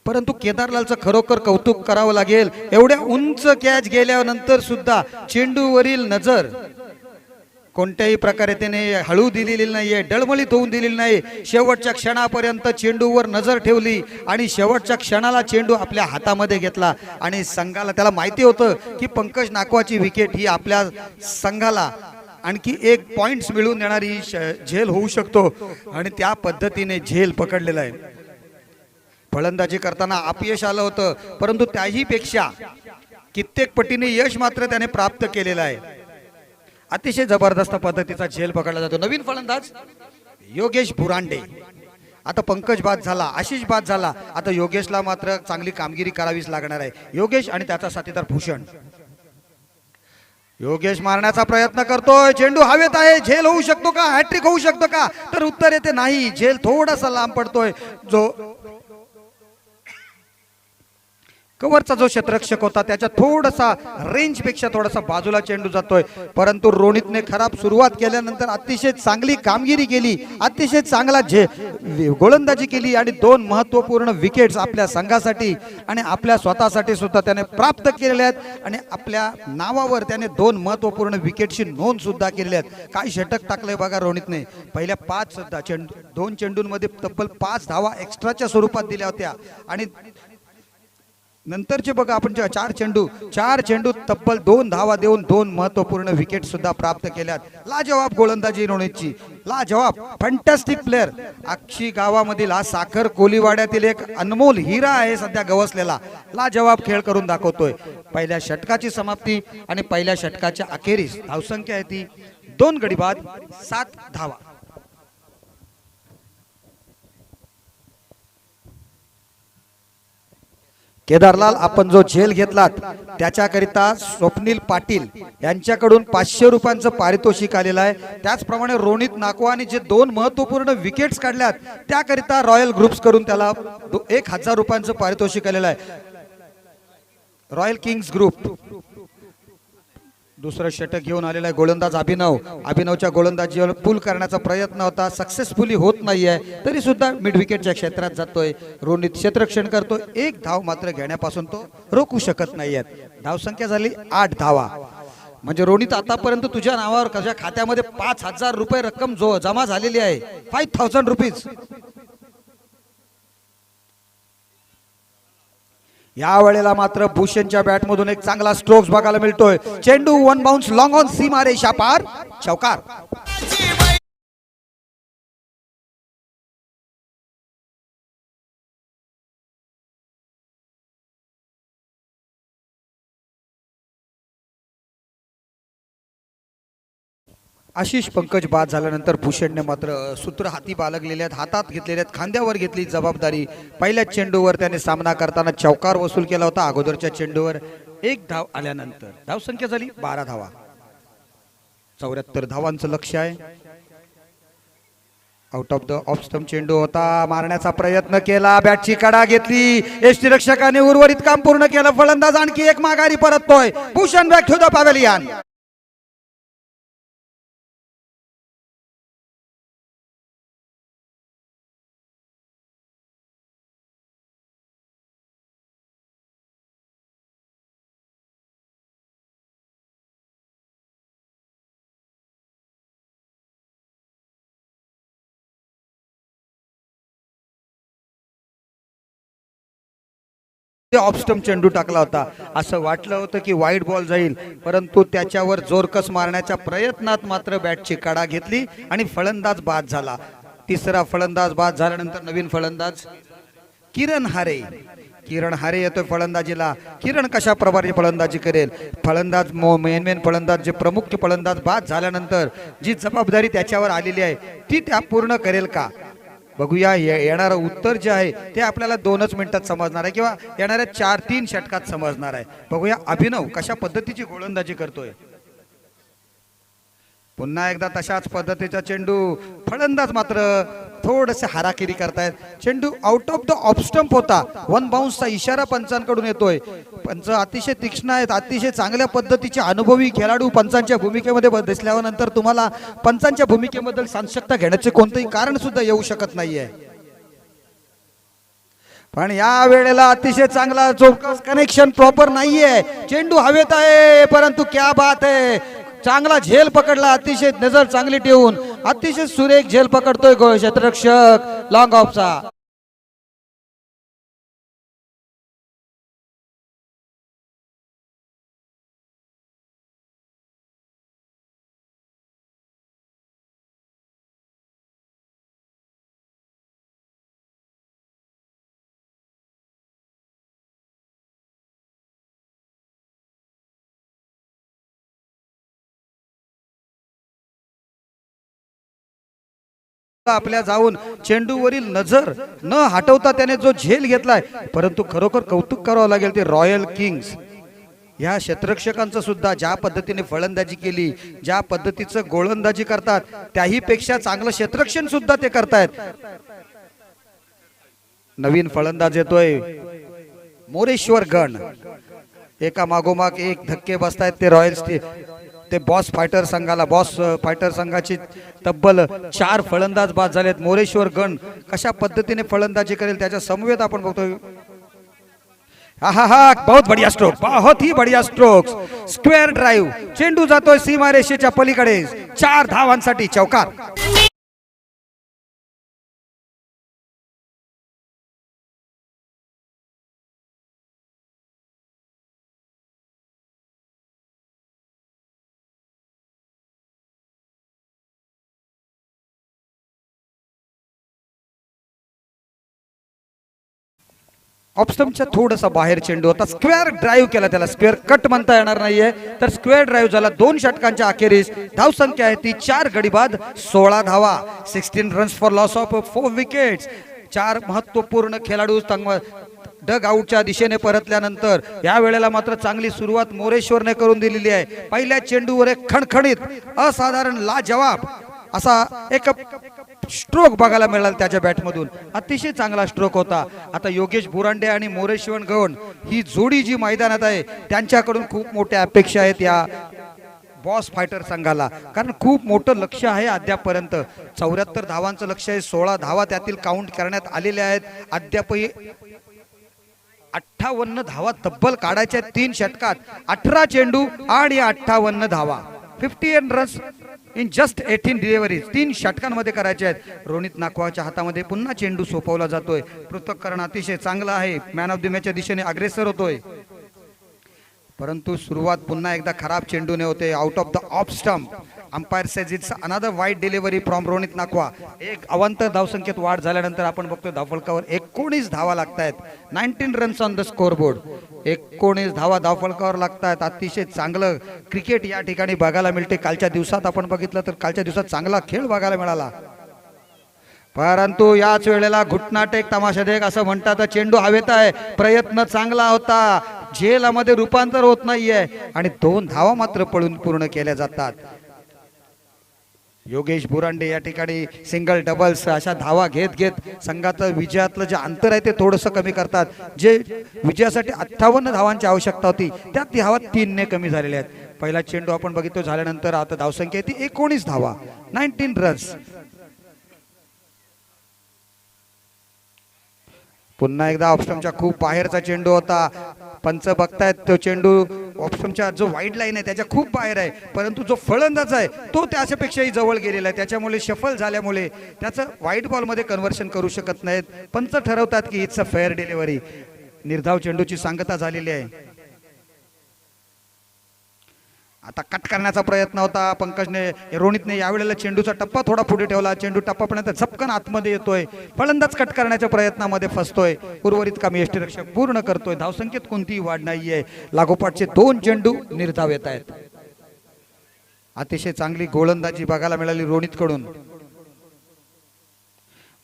परंतु केदारलालचं खरोखर कौतुक करावं लागेल. एवढ्या उंच कॅच गेल्यानंतर सुद्धा चेंडूवरील नजर कोणत्याही प्रकारे त्याने हळू दिलेली नाहीये, डळमळीत होऊन दिलेली नाही. शेवटच्या क्षणापर्यंत चेंडूवर नजर ठेवली आणि शेवटच्या क्षणाला चेंडू आपल्या हातामध्ये घेतला आणि संघाला त्याला माहिती होतं की पंकज नाकवाची विकेट ही आपल्या संघाला आणखी 1 पॉइंट्स मिळवून देणारी झेल होऊ शकतो आणि त्या पद्धतीने झेल पकडलेला आहे. फलंदाजी करताना अपयश आलं होतं, परंतु त्याही पेक्षा कित्येक पटीने यश मात्र त्याने प्राप्त केलेलं आहे. अतिशय जबरदस्त पद्धतीचा झेल पकडला जातो. नवीन फलंदाज योगेश बुरांडे. आता पंकज बाद झाला, आशिष बाद झाला, आता योगेशला मात्र चांगली कामगिरी करावीच लागणार आहे. योगेश आणि त्याचा साथीदार भूषण. योगेश मारण्याचा प्रयत्न करतोय, चेंडू हवेत आहे, झेल होऊ शकतो का? हॅट्रिक होऊ शकतो का? तर उत्तर येते नाही, झेल थोडासा लांब पडतोय. जो कव्हरचा जो क्षेत्ररक्षक होता त्याच्या थोडासा रेंजपेक्षा थोडासा बाजूला चेंडू जातोय, परंतु रोनितने खराब सुरुवात केल्यानंतर अतिशय चांगली कामगिरी केली, अतिशय चांगला गोलंदाजी केली आणि 2 महत्त्वपूर्ण विकेट्स आपल्या संघासाठी आणि आपल्या स्वतःसाठी सुद्धा त्याने प्राप्त केलेल्या आहेत आणि आपल्या नावावर त्याने 2 महत्त्वपूर्ण विकेटची नोंद सुद्धा केलेली आहेत. काय षटक टाकलंय बघा रोनितने. पहिल्या 5 सुद्धा 2 चेंडूंमध्ये तब्बल 5 धावा एक्स्ट्राच्या स्वरूपात दिल्या होत्या आणि नंतरचे बघा आपण 4 चेंडू तब्बल 2 धावा देऊन 2 महत्त्वपूर्ण विकेट सुद्धा प्राप्त केल्यात. लाजवाब गोलंदाजी रोनितची, लाजवाब फॅन्टॅस्टिक प्लेअर. अक्षी गावामधील हा साखर कोलीवाड्यातील एक अनमोल हिरा आहे सध्या गवसलेला. लाजवाब खेळ करून दाखवतोय. पहिल्या षटकाची समाप्ती आणि पहिल्या षटकाच्या अखेरीस धावसंख्या आहे ती 2 गडी बाद 7 धावा. केदारलाल, आपण जो झेल घेतलात त्याच्याकरिता स्वप्नील पाटील यांच्याकडून 500 रुपयांचं पारितोषिक आलेलं आहे. त्याचप्रमाणे रोनित नाकवानी जे 2 महत्त्वपूर्ण विकेट्स काढल्यात त्याकरिता रॉयल ग्रुप्स करून त्याला 1000 रुपयांचं पारितोषिक आलेलं आहे. Royal Kings group. दुसरं षटक घेऊन आलेला आहे गोलंदाज अभिनवच्या गोलंदाजीवर पुल करण्याचा प्रयत्न होता, सक्सेसफुली होत नाहीये, तरी सुद्धा मिड विकेटच्या क्षेत्रात जातोय. रोनित क्षेत्ररक्षण करतोय, 1 धाव मात्र घेण्यापासून तो रोखू शकत नाहीयेत. धावसंख्या झाली 8 धावा. म्हणजे रोनित आतापर्यंत तुझ्या नावावर तुझ्या खात्यामध्ये 5000 रुपये रक्कम जमा झालेली आहे. 5000 रुपीज. या वेळेला मात्र भूषणच्या बॅटमधून एक चांगला स्ट्रोक्स बघायला मिळतोय. चेंडू 1 बाउन्स लॉंग ऑन सीमा रेषा पार, चौकार. आशिष पंकज बाद झाल्यानंतर भूषणने मात्र सूत्र हाती बाळगलेले आहेत, हातात घेतलेले आहेत, खांद्यावर घेतली जबाबदारी. पहिल्या चेंडूवर त्याने सामना करताना चौकार वसूल केला होता. अगोदरच्या चेंडूवर 1 धाव आल्यानंतर धावसंख्या झाली 12 धावा. 74 धावांचं लक्ष्य आहे. Out of the off stump चेंडू होता, मारण्याचा प्रयत्न केला, बॅटची कडा घेतली, यष्टीरक्षकाने उर्वरित काम पूर्ण केलं. फलंदाज आणखी एक माघारी परततोय. Bhushan back to the pavilion. Off stump चेंडू टाकला होता, असं वाटलं होतं की वाईड बॉल जाईल, परंतु त्याच्यावर जोरकस मारण्याच्या प्रयत्नात मात्र बॅटची कडा घेतली आणि फलंदाज बाद झाला. तिसरा फलंदाज बाद झाल्यानंतर नवीन फलंदाज किरण हारे येतोय फलंदाजीला. किरण कशा प्रकारे फलंदाजी करेल? फलंदाज मेन फलंदाज जे प्रमुख फलंदाज बाद झाल्यानंतर जी जबाबदारी त्याच्यावर आलेली आहे ती त्या पूर्ण करेल का? बघूया. येणारं उत्तर जे आहे ते आपल्याला 2च मिनिटात समजणार आहे किंवा येणाऱ्या 4-3 षटकात समजणार आहे. बघूया अभिनव कशा पद्धतीची गोलंदाजी करतोय. पुन्हा एकदा तशाच पद्धतीचा चेंडू. फलंदाज मात्र थोडसे हाराकिरी करतायत. चेंडू out of the off stump होता. 1 बाउन्सचा इशारा पंचांकडून येतोय. पंच अतिशय तीक्ष्ण आहेत, अतिशय चांगल्या पद्धतीचे अनुभवी खेळाडू पंचांच्या भूमिकेमध्ये दिसल्यानंतर तुम्हाला पंचांच्या भूमिकेबद्दल साशंकता घेण्याचे कोणतेही कारण सुद्धा येऊ शकत नाहीये. पण या वेळेला अतिशय चांगला चौकस कनेक्शन प्रॉपर नाहीये. चेंडू हवेत आहे, परंतु क्या बात आहे, चांगला झेल पकडला, अतिशय नजर चांगली ठेवून अतिशय सुरेख झेल पकडतोय क्षेत्ररक्षक लॉंग ऑफचा. आपल्या जाऊन चेंडूवरील नजर न हटवता त्याने जो झेल घेतलाय, परंतु खरोखर कौतुक करावं लागेल ते रॉयल किंग्स या क्षेत्ररक्षकांचं सुद्धा. ज्या पद्धतीने फलंदाजी केली, ज्या पद्धतीचं गोलंदाजी करतात त्याही पेक्षा चांगलं क्षेत्ररक्षण सुद्धा ते करतायत. नवीन फलंदाज येतोय मोरेश्वर गण एका मागोमाग एक धक्के बसतायत ते रॉयल्स ते बॉस फायटर संघाला. बॉस फायटर संघाची तब्बल 4 फलंदाज बाद झालेत. मोरेश्वर गण कशा पद्धतीने फलंदाजी करेल त्याच्या समवेत आपण बघतोय. हा बहुत बढ़िया स्ट्रोक, बहुत ही बढ़िया स्ट्रोक. स्क्वेअर ड्राइव्ह, चेंडू जातोय सीमारेषेच्या पलीकडे. 4 धावांसाठी चौकार. ऑप्स्टमच्या थोडासा बाहेर चेंडू होता. स्क्वेअर ड्राईव्ह केला, त्याला स्क्वेअर कट म्हणता येणार नाहीये, तर स्क्वेअर ड्राईव्ह झाला. 2 षटकांच्या अखेरीस धावसंख्या आहे ती 4 गडी बाद 16 धावा. 16 runs for loss of 4 wickets. 4 महत्वपूर्ण खेळाडू डग आउटच्या दिशेने परतल्यानंतर या वेळेला मात्र चांगली सुरुवात मोरेश्वरने करून दिलेली आहे. पहिल्या चेंडूवर एक खणखणीत असाधारण लाजवाब असा एक स्ट्रोक बघायला मिळाला त्याच्या बॅटमधून. अतिशय चांगला स्ट्रोक होता. आता योगेश बुरांडे आणि मोरेश्वर गण ही जोडी जी मैदानात आहे त्यांच्याकडून खूप मोठ्या अपेक्षा आहेत या बॉस फायटर संघाला, कारण खूप मोठं लक्ष आहे अद्यापपर्यंत. 74 धावांचं लक्ष आहे. 16 धावा त्यातील काउंट करण्यात आलेल्या आहेत. अद्यापही 58 धावा तब्बल काढायच्या 3 षटकात. 18 चेंडू आणि 58 धावा. 58 रन्स इन जस्ट 18 डिलिव्हरीज 3 षटकांमध्ये करायचे आहेत. रोनित नाकवाच्या हातामध्ये पुन्हा चेंडू सोपवला जातोय. पृथक्करण अतिशय चांगलं आहे. मॅन ऑफ द मॅचच्या दिशेने अग्रेसर होतोय, परंतु सुरुवात पुन्हा एकदा खराब चेंडूने होते. Out of the off stump. Umpire says it's another wide delivery from Ronit Nakhwa. एक अवांतर धावसंख्येत वाढ झाल्यानंतर आपण बघतोय धावफलकावर 19 धावा लागतायत. 19 runs on the score board. 19 धावा धावफलकावर लागतायत. अतिशय चांगलं क्रिकेट या ठिकाणी बघायला मिळते. कालच्या दिवसात आपण बघितलं तर कालच्या दिवसात चांगला खेळ बघायला मिळाला, परंतु याच वेळेला घुटनाटेक तमाशादेख असं म्हणतात. चेंडू हवेत आहे, प्रयत्न चांगला होता, झेलामध्ये रूपांतर होत नाहीये आणि 2 धावा मात्र पळून पूर्ण केल्या जातात. योगेश बुरांडे या ठिकाणी सिंगल डबल्स अशा धावा घेत घेत संघाचं विजयातलं जे अंतर आहे ते थोडंसं कमी करतात. जे विजयासाठी 58 धावांची आवश्यकता होती त्यात धावा 3 ने कमी झालेल्या आहेत. पहिला चेंडू आपण बघितलो झाल्यानंतर आता धावसंख्या ती 19 धावा, 19 रन्स. पुन्हा एकदा ऑप्शनच्या खूप बाहेरचा चेंडू होता. पंच बघतायत तो चेंडू ऑप्शनच्या जो वाईड लाईन आहे त्याच्या खूप बाहेर आहे, परंतु जो फलंदाज आहे तो त्याच्यापेक्षाही जवळ गेलेला आहे. त्याच्यामुळे शफल झाल्यामुळे त्याचं वाईड बॉलमध्ये कन्व्हर्शन करू शकत नाहीत. पंच ठरवतात की इट्स अ फेअर डिलिव्हरी. निर्धाव चेंडूची सांगता झालेली आहे. आता कट करण्याचा प्रयत्न होता पंकजने, रोनितने यावेळेला चेंडूचा टप्पा थोडा पुढे ठेवला. चेंडू टप्पापर्यंत झपकन आतमध्ये येतोय. फलंदाज कट करण्याच्या प्रयत्नामध्ये फसतोय. उर्वरित काम यष्टीरक्षक पूर्ण करतोय. धावसंख्येत कोणतीही वाढ नाहीये. लागोपाठचे 2 चेंडू निर्धाव येत आहेत. अतिशय चांगली गोलंदाजी बघायला मिळाली रोनितकडून.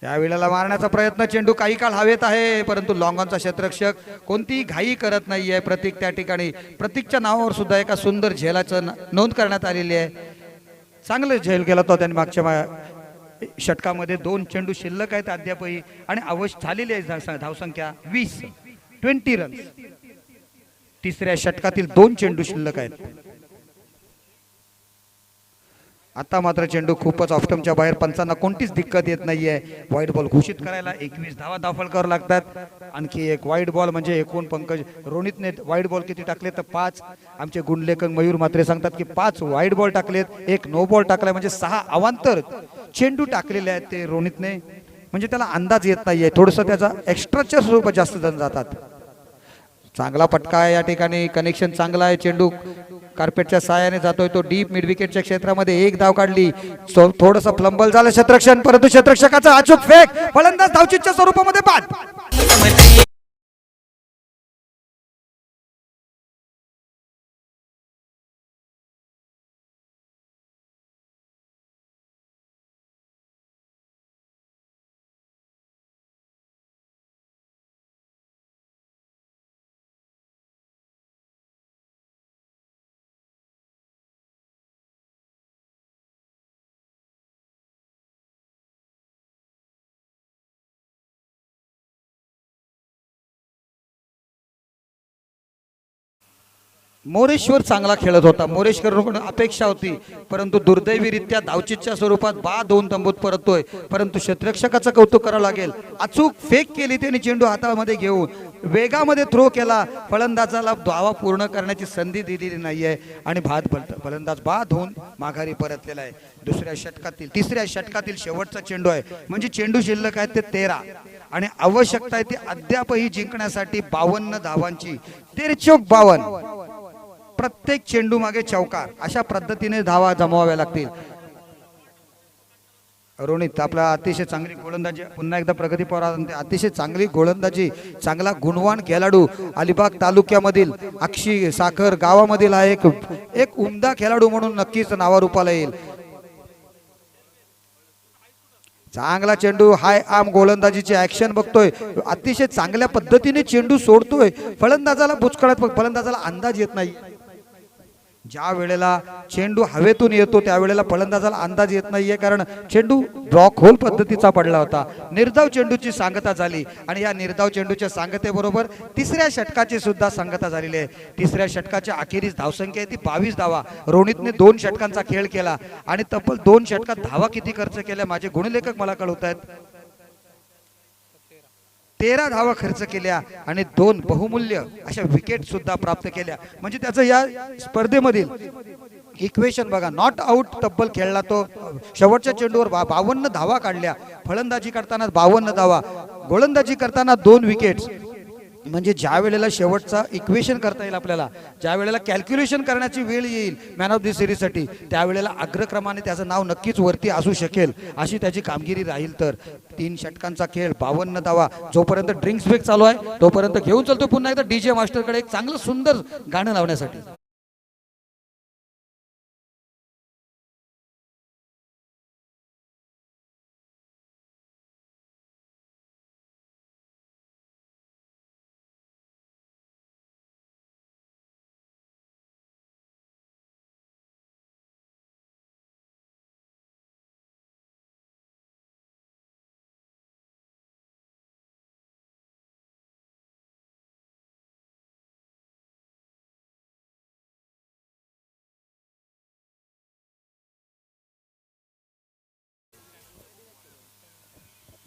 यावेळेला मारण्याचा प्रयत्न, चेंडू काही काळ हवेत आहे, परंतु लॉंगॉनचा क्षेत्ररक्षक कोणतीही घाई करत नाहीये. प्रतीक त्या ठिकाणी, प्रतीकच्या नावावर सुद्धा एका सुंदर झेलाचं नोंद करण्यात आलेली आहे. चांगलं झेल केला तो त्यांनी मागच्या षटकामध्ये. 2 चेंडू शिल्लक आहेत अद्यापही आणि अवश्य झालेली आहे धावसंख्या 20 रन्स. तिसऱ्या षटकातील 2 चेंडू शिल्लक आहेत. आता मात्र चेंडू खूपच ऑफ्टमच्या बाहेर. पंचांना कोणतीच दिक्कत येत नाहीये. वाईड बॉल घोषित करायला 21 धावा धावफलकावर लागतात. आणखी एक वाईड बॉल म्हणजे एकूण पंकज रोनितने वाईड बॉल किती टाकले तर 5. आमचे गुणलेखन मयूर मात्रे सांगतात की 5 वाईड बॉल टाकलेत, 1 नो बॉल टाकलाय, म्हणजे 6 अवांतर चेंडू टाकलेले आहेत ते रोनितने. म्हणजे त्याला अंदाज येत नाहीये. थोडस त्याचा एक्स्ट्राच्या स्वरूपात जास्त जण जातात. चांगला पटका आहे या ठिकाणी. कनेक्शन चांगला आहे. चेंडू कार्पेटच्या साहाय्याने जातोय तो डीप मिड विकेटच्या क्षेत्रामध्ये. 1 धाव काढली. थोडंसं फ्लंबल झालं क्षेत्ररक्षण, परंतु क्षेत्ररक्षकाचा अचूक फेक. फलंदाज धावचीच्या स्वरूपामध्ये बाद. मोरेश्वर चांगला खेळत होता, मोरेश्वर अपेक्षा होती, परंतु दुर्दैवीरित्या धावचीच्या स्वरूपात बाद होऊन तंबूत परततोय. परंतु क्षेत्ररक्षकाचं कौतुक करावं लागेल, अचूक फेक केली त्याने चेंडू हातामध्ये घेऊन वेगामध्ये थ्रो केला. फलंदाजाला धावा पूर्ण करण्याची संधी दिलेली नाहीये आणि फलंदाज बाद होऊन माघारी परतलेला आहे. तिसऱ्या षटकातील शेवटचा चेंडू आहे, म्हणजे चेंडू शिल्लक आहेत ते 13 आणि आवश्यकता आहे ती अद्यापही जिंकण्यासाठी 52 धावांची. 53-52, प्रत्येक चेंडू मागे चौकार, अशा पद्धतीने धावा जमवाव्या लागतील. रोनित आपला अतिशय चांगली गोलंदाजी, पुन्हा एकदा प्रगती पवार, अतिशय चांगली गोलंदाजी, चांगला गुणवान खेळाडू, अलिबाग तालुक्यामधील अक्षी साखर गावामधील हा एक उमदा खेळाडू म्हणून नक्कीच नावारूपाला येईल. चांगला चेंडू, हाय आर्म गोलंदाजीची ऍक्शन बघतोय, अतिशय चांगल्या पद्धतीने चेंडू सोडतोय. फलंदाजाला बुचकळत, फलंदाजाला अंदाज येत नाही. ज्या वेळेला चेंडू हवेतून येतो त्यावेळेला फलंदाजाला अंदाज येत नाहीये, कारण चेंडू ब्लॉक होल पद्धतीचा पडला होता. निर्धाव चेंडूची सांगता झाली आणि या निर्धाव चेंडूच्या सांगतेबरोबर तिसऱ्या षटकाची सुद्धा सांगता झालेली आहे. तिसऱ्या षटकाच्या अखेरीस धावसंख्या आहे ती 22 धावा. रोनितने 2 षटकांचा खेळ केला आणि तब्बल 2 षटकात धावा किती खर्च केल्या माझे गुणलेखक मला कळवत आहेत. 13 धावा खर्च केल्या आणि 2 बहुमूल्य अशा विकेट सुद्धा प्राप्त केल्या. म्हणजे त्याचं या स्पर्धेमधील इक्वेशन बघा, नॉट आउट तब्बल खेळला तो, शेवटच्या चेंडूवर 52 धावा काढल्या, फलंदाजी करताना 52 धावा, गोलंदाजी करताना 2 विकेट्स. म्हणजे ज्या वेळेला शेवटचा इक्वेशन करता येईल आपल्याला, ज्या वेळेला कॅल्क्युलेशन करण्याची वेळ येईल मॅन ऑफ द सिरीजसाठी, त्यावेळेला अग्रक्रमाने त्याचं नाव नक्कीच वरती असू शकेल अशी त्याची कामगिरी राहील. तर 3 षटकांचा खेळ, 52 धावा, जोपर्यंत ड्रिंक्स ब्रेक चालू आहे तोपर्यंत घेऊन चलतो पुन्हा एकदा डीजे मास्टरकडे एक चांगलं सुंदर गाणं लावण्यासाठी.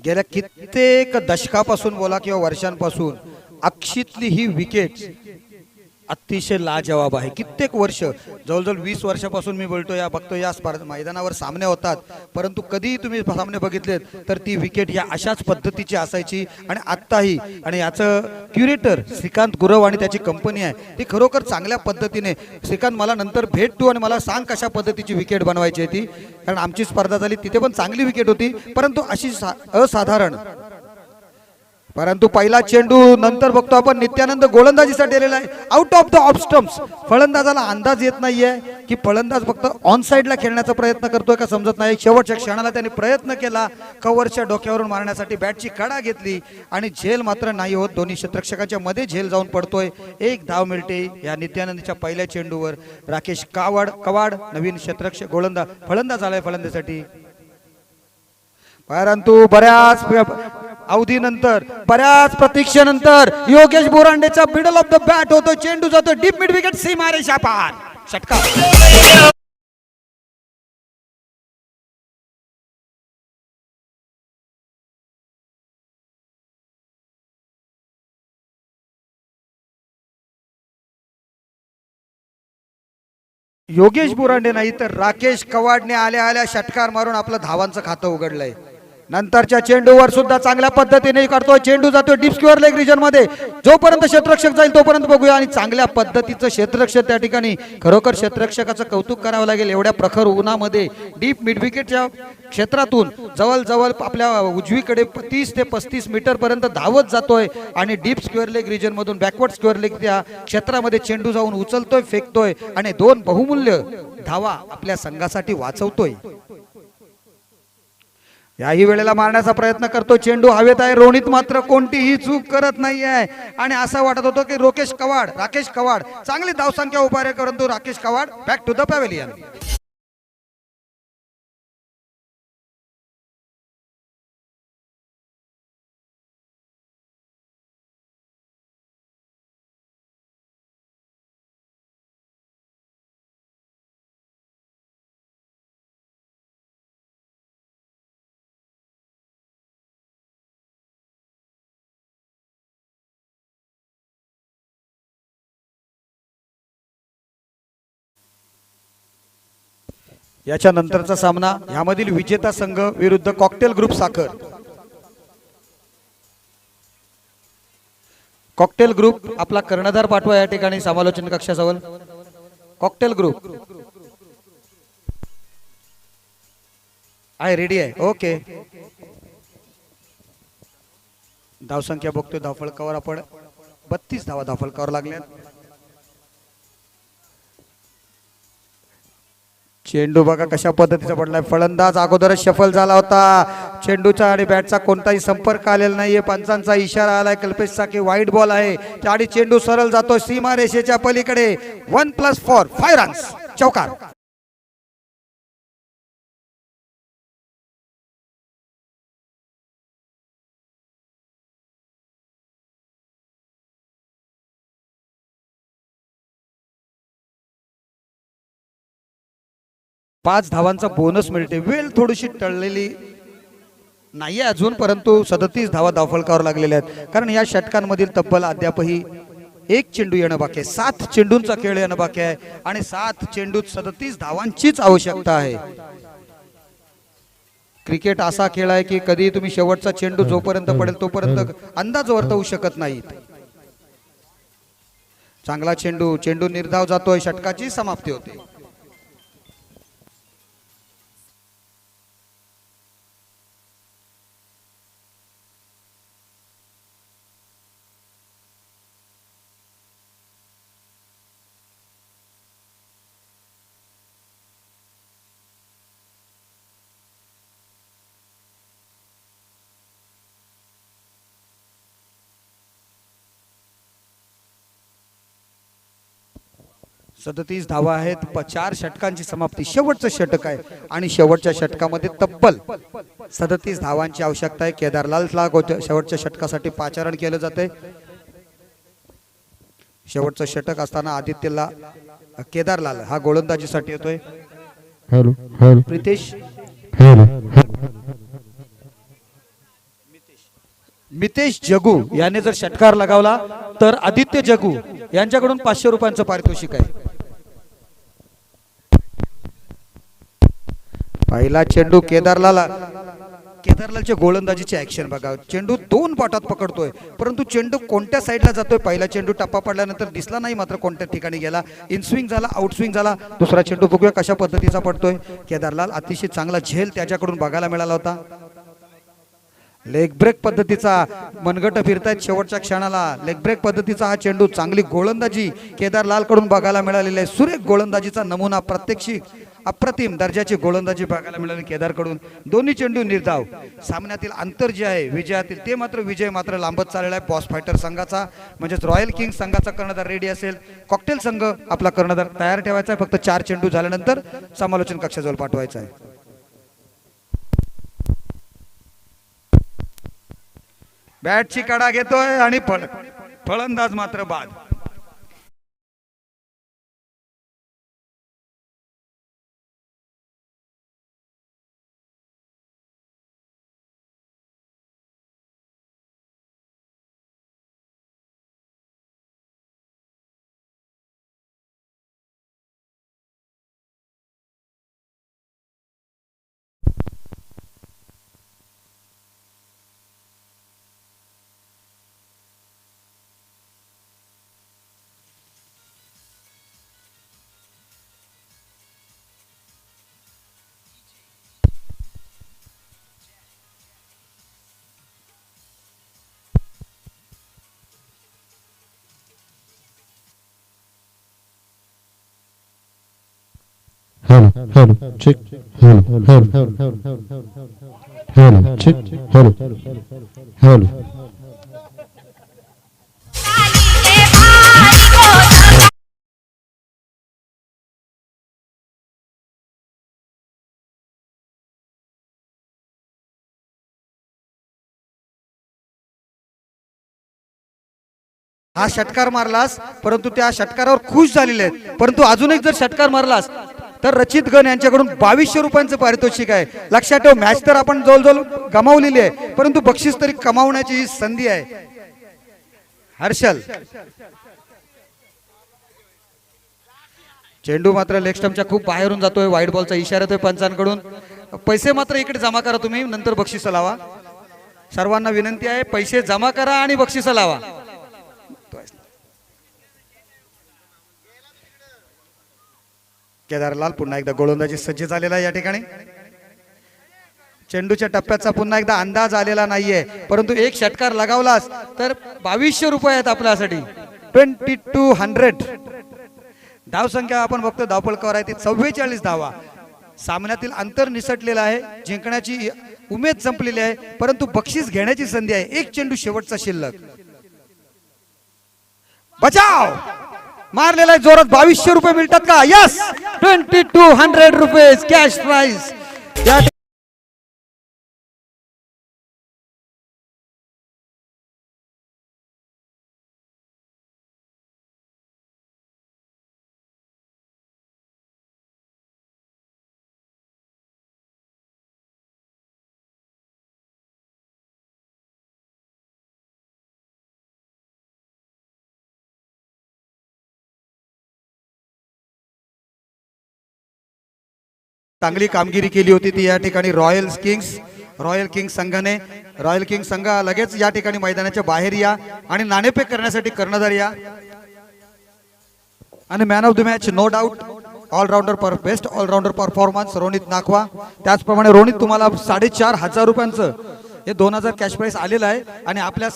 गेल्या कित्येक दशकापासून बोला किंवा वर्षांपासून अक्षितली ही विकेट अतिशय लाजवाब आहे. कित्येक वर्ष, जवळजवळ 20 वर्षापासून मी बोलतो, या बघतो या स्पर्धा मैदानावर सामने होतात, परंतु कधीही तुम्ही सामने बघितलेत तर ती विकेट या अशाच पद्धतीची असायची आणि आत्ताही. आणि याचं क्युरेटर श्रीकांत गुरव आणि त्याची कंपनी आहे, ती खरोखर चांगल्या पद्धतीने, श्रीकांत मला नंतर भेट तू आणि मला सांग कशा पद्धतीची विकेट बनवायची आहे ती, कारण आमची स्पर्धा झाली तिथे पण चांगली विकेट होती, परंतु अशी असाधारण. परंतु पहिला चेंडू नंतर बघतो आपण नित्यानंद गोलंदाजीसाठी आलेला आहे, out of the off stumps. फलंदाजाला अंदाज येत नाहीये की फलंदाज फक्त ऑन साइडला खेळण्याचा प्रयत्न करतोय का समजत नाही. शेवटच्या क्षणाला त्याने प्रयत्न केला, कव्हरच्या डोक्यावरून मारण्यासाठी बॅटची कडा घेतली आणि झेल मात्र नाही होत. दोन्ही क्षेत्ररक्षकांच्या मध्ये झेल जाऊन पडतोय. 1 धाव मिळते या नित्यानंदच्या पहिल्या चेंडूवर. राकेश कवाड नवीन क्षेत्ररक्षक फलंदाज आलाय फलंदाजीसाठी. परंतु बऱ्याच अवधीनंतर, बऱ्याच प्रतीक्षेनंतर योगेश बोरांडेचा मिडल ऑफ द बॅट होतो, चेंडू जातो डीप मिड विकेट, सीमारेषा पार, षटकार. योगेश बोरांडे नाही तर राकेश कवाडने आल्या षटकार मारून आपलं धावांचं खातं उघडलंय. नंतरच्या चेंडूवर सुद्धा चांगल्या पद्धतीने करतोय, चेंडू जातोय डीप स्क्वेअर लेग रिजन मध्ये. जोपर्यंत क्षेत्ररक्षक जाईल तोपर्यंत बघूया. आणि चांगल्या पद्धतीचं क्षेत्ररक्षक त्या ठिकाणी, खरोखर क्षेत्ररक्षकाचं कौतुक करावं लागेल. एवढ्या प्रखर उन्हामध्ये डीप मिड विकेटच्या क्षेत्रातून जवळ आपल्या उजवीकडे 30 ते 35 मीटर पर्यंत धावत जातोय आणि डीप स्क्वेअर लेग रिजन मधून बॅकवर्ड स्क्वेअर लेग त्या क्षेत्रामध्ये चेंडू जाऊन उचलतोय, फेकतोय आणि 2 बहुमूल्य धावा आपल्या संघासाठी वाचवतोय. याही वेळेला मारण्याचा प्रयत्न करतो, चेंडू हवेत आहे. रोनित मात्र कोणतीही चूक करत नाहीये आणि असं वाटत होतं की राकेश कवाड चांगली धावसंख्या उभारे, परंतु Rakesh Kawad back to the pavilion. याच्या नंतरचा सामना यामधील विजेता संघ विरुद्ध cocktail group Sakhar. Cocktail group आपला कर्णधार पाठवा या ठिकाणी समालोचन कक्षाजवळ. कॉकटेल ग्रुप आहे, रेडी आहे. ओके, धावसंख्या बघतोय धावफलकावर आपण 32 धावा धावफलकावर लागल्यात. चेंडू बघा कशा पद्धतीचा पडलाय. फलंदाज अगोदरच शफल झाला होता. चेंडूचा आणि बॅटचा कोणताही संपर्क आलेला नाहीये. पंचांचा इशारा आलाय कल्पेशचा की वाईट बॉल आहे. आणि चेंडू सरळ जातो सीमा रेषेच्या पलीकडे. 1+4 5 रन्स, चौकार. पाच धावांचा बोनस मिळते. वेळ थोडीशी टळलेली नाहीये अजून, परंतु 37 धावा धावफलकावर लागलेल्या आहेत. कारण या षटकांमधील तब्बल अद्यापही एक चेंडू येणं बाकी आहे. 7 चेंडूंचा खेळ येणं बाकी आहे आणि 7 चेंडूत 37 धावांचीच आवश्यकता आहे. क्रिकेट असा खेळ आहे की कधी तुम्ही शेवटचा चेंडू जोपर्यंत पडेल तोपर्यंत अंदाज वर्तवू शकत नाहीत. चांगला चेंडू, चेंडू निर्धाव जातोय, षटकाची समाप्ती होते. सदतीस धावा आहेत. 4 षटकांची समाप्ती. शेवटचं षटक आहे आणि शेवटच्या षटकामध्ये तब्बल 37 धावांची आवश्यकता आहे. केदारलालला शेवटच्या षटकासाठी पाचारण केलं जाते. शेवटचं षटक असताना आदित्यला केदारलाल हा गोलंदाजीसाठी येतोय. प्रितेश मितेश जगू याने जर षटकार लगावला तर आदित्य जगू यांच्याकडून 500 रुपयांचं पारितोषिक आहे. पहिला चेंडू केदारलालच्या गोलंदाजीची ऍक्शन बघा. चेंडू 2 बॉटात पकडतोय, परंतु चेंडू कोणत्या साईडला जातोय. पहिला चेंडू टप्पा पडल्यानंतर दिसला नाही, मात्र कोणत्या ठिकाणी गेला. इनस्विंग झाला, आउटस्विंग झाला. दुसरा चेंडू बघूया कशा पद्धतीचा पडतोय. केदारलाल अतिशय चांगला झेल त्याच्याकडून बघायला मिळाला होता. लेग ब्रेक पद्धतीचा मनगट फिरतायत शेवटच्या क्षणाला. लेग ब्रेक पद्धतीचा हा चेंडू, चांगली गोलंदाजी केदारलाल कडून बघायला मिळालेली आहे. सुरेख गोलंदाजीचा नमुना, प्रात्यक्षिक अप्रतिम दर्जाची गोलंदाजी बघायला मिळाली केदारकडून. दोन्ही चेंडू निर्धाव. सामन्यातील अंतर जे आहे विजयातील ते मात्र विजय मात्र लांबत चाललेला आहे. बॉस फायटर संघाचा म्हणजेच रॉयल किंग संघाचा कर्णधार रेडी असेल. कॉकटेल संघ आपला कर्णधार तयार ठेवायचा आहे. फक्त 4 चेंडू झाल्यानंतर समालोचन कक्षाजवळ पाठवायचा आहे. बॅटची कडा घेतोय आणि फलंदाज मात्र बाद. Hello, check. Hello, check. Hello. हा षटकार मारलास, परंतु त्या षटकारावर खुश झालेले आहेत. परंतु अजून एक जर षटकार मारलास तर रचित गण यांच्याकडून 2200 रुपयांचं पारितोषिक आहे. लक्षात ठेव, मॅच तर आपण जवळजवळ गमावलेली आहे, परंतु बक्षीस तरी कमावण्याची ही संधी आहे. हर्षल चेंडू मात्र लेग स्टंपच्या खूप बाहेरून जातोय. वाईट बॉलचा इशारा येतोय पंचांकडून. पैसे मात्र इकडे जमा करा तुम्ही, नंतर बक्षीस लावा. सर्वांना विनंती आहे, पैसे जमा करा आणि बक्षीस लावा. केदारलाल पुन्हा एकदा गोलंदाजी सज्ज झालेला आहे या ठिकाणी. चेंडूच्या टप्प्याचा पुन्हा एकदा अंदाज आलेला नाहीये, परंतु एक षटकार लगावलास तर 2200 रुपये आहेत आपल्यासाठी. 2200 धावसंख्या आपण बघतो धावपळकावर आहे ती 44 धावा. सामन्यातील अंतर निसटलेलं आहे, जिंकण्याची उमेद संपलेली आहे, परंतु बक्षीस घेण्याची संधी आहे. एक चेंडू शेवटचा शिल्लक. बचाव मारलेला आहे जोरात. 2200 रुपये मिळतात का? यस, 2200 रुपये कॅश प्राइज. चांगली कामगिरी केली होती ती या ठिकाणी रॉयल किंग्स संघाने. रॉयल किंग्स संघ लगेच या ठिकाणी मैदानाच्या बाहेर या आणि नाणेफेक करण्यासाठी कर्णधार या. आणि man of the match no doubt allrounder best allrounder performance Ronit Nakhwa. त्याचप्रमाणे रोनित तुम्हाला 4500 रुपयांचं हे 2000 कॅश प्राइस आलेलं आहे आणि आपल्या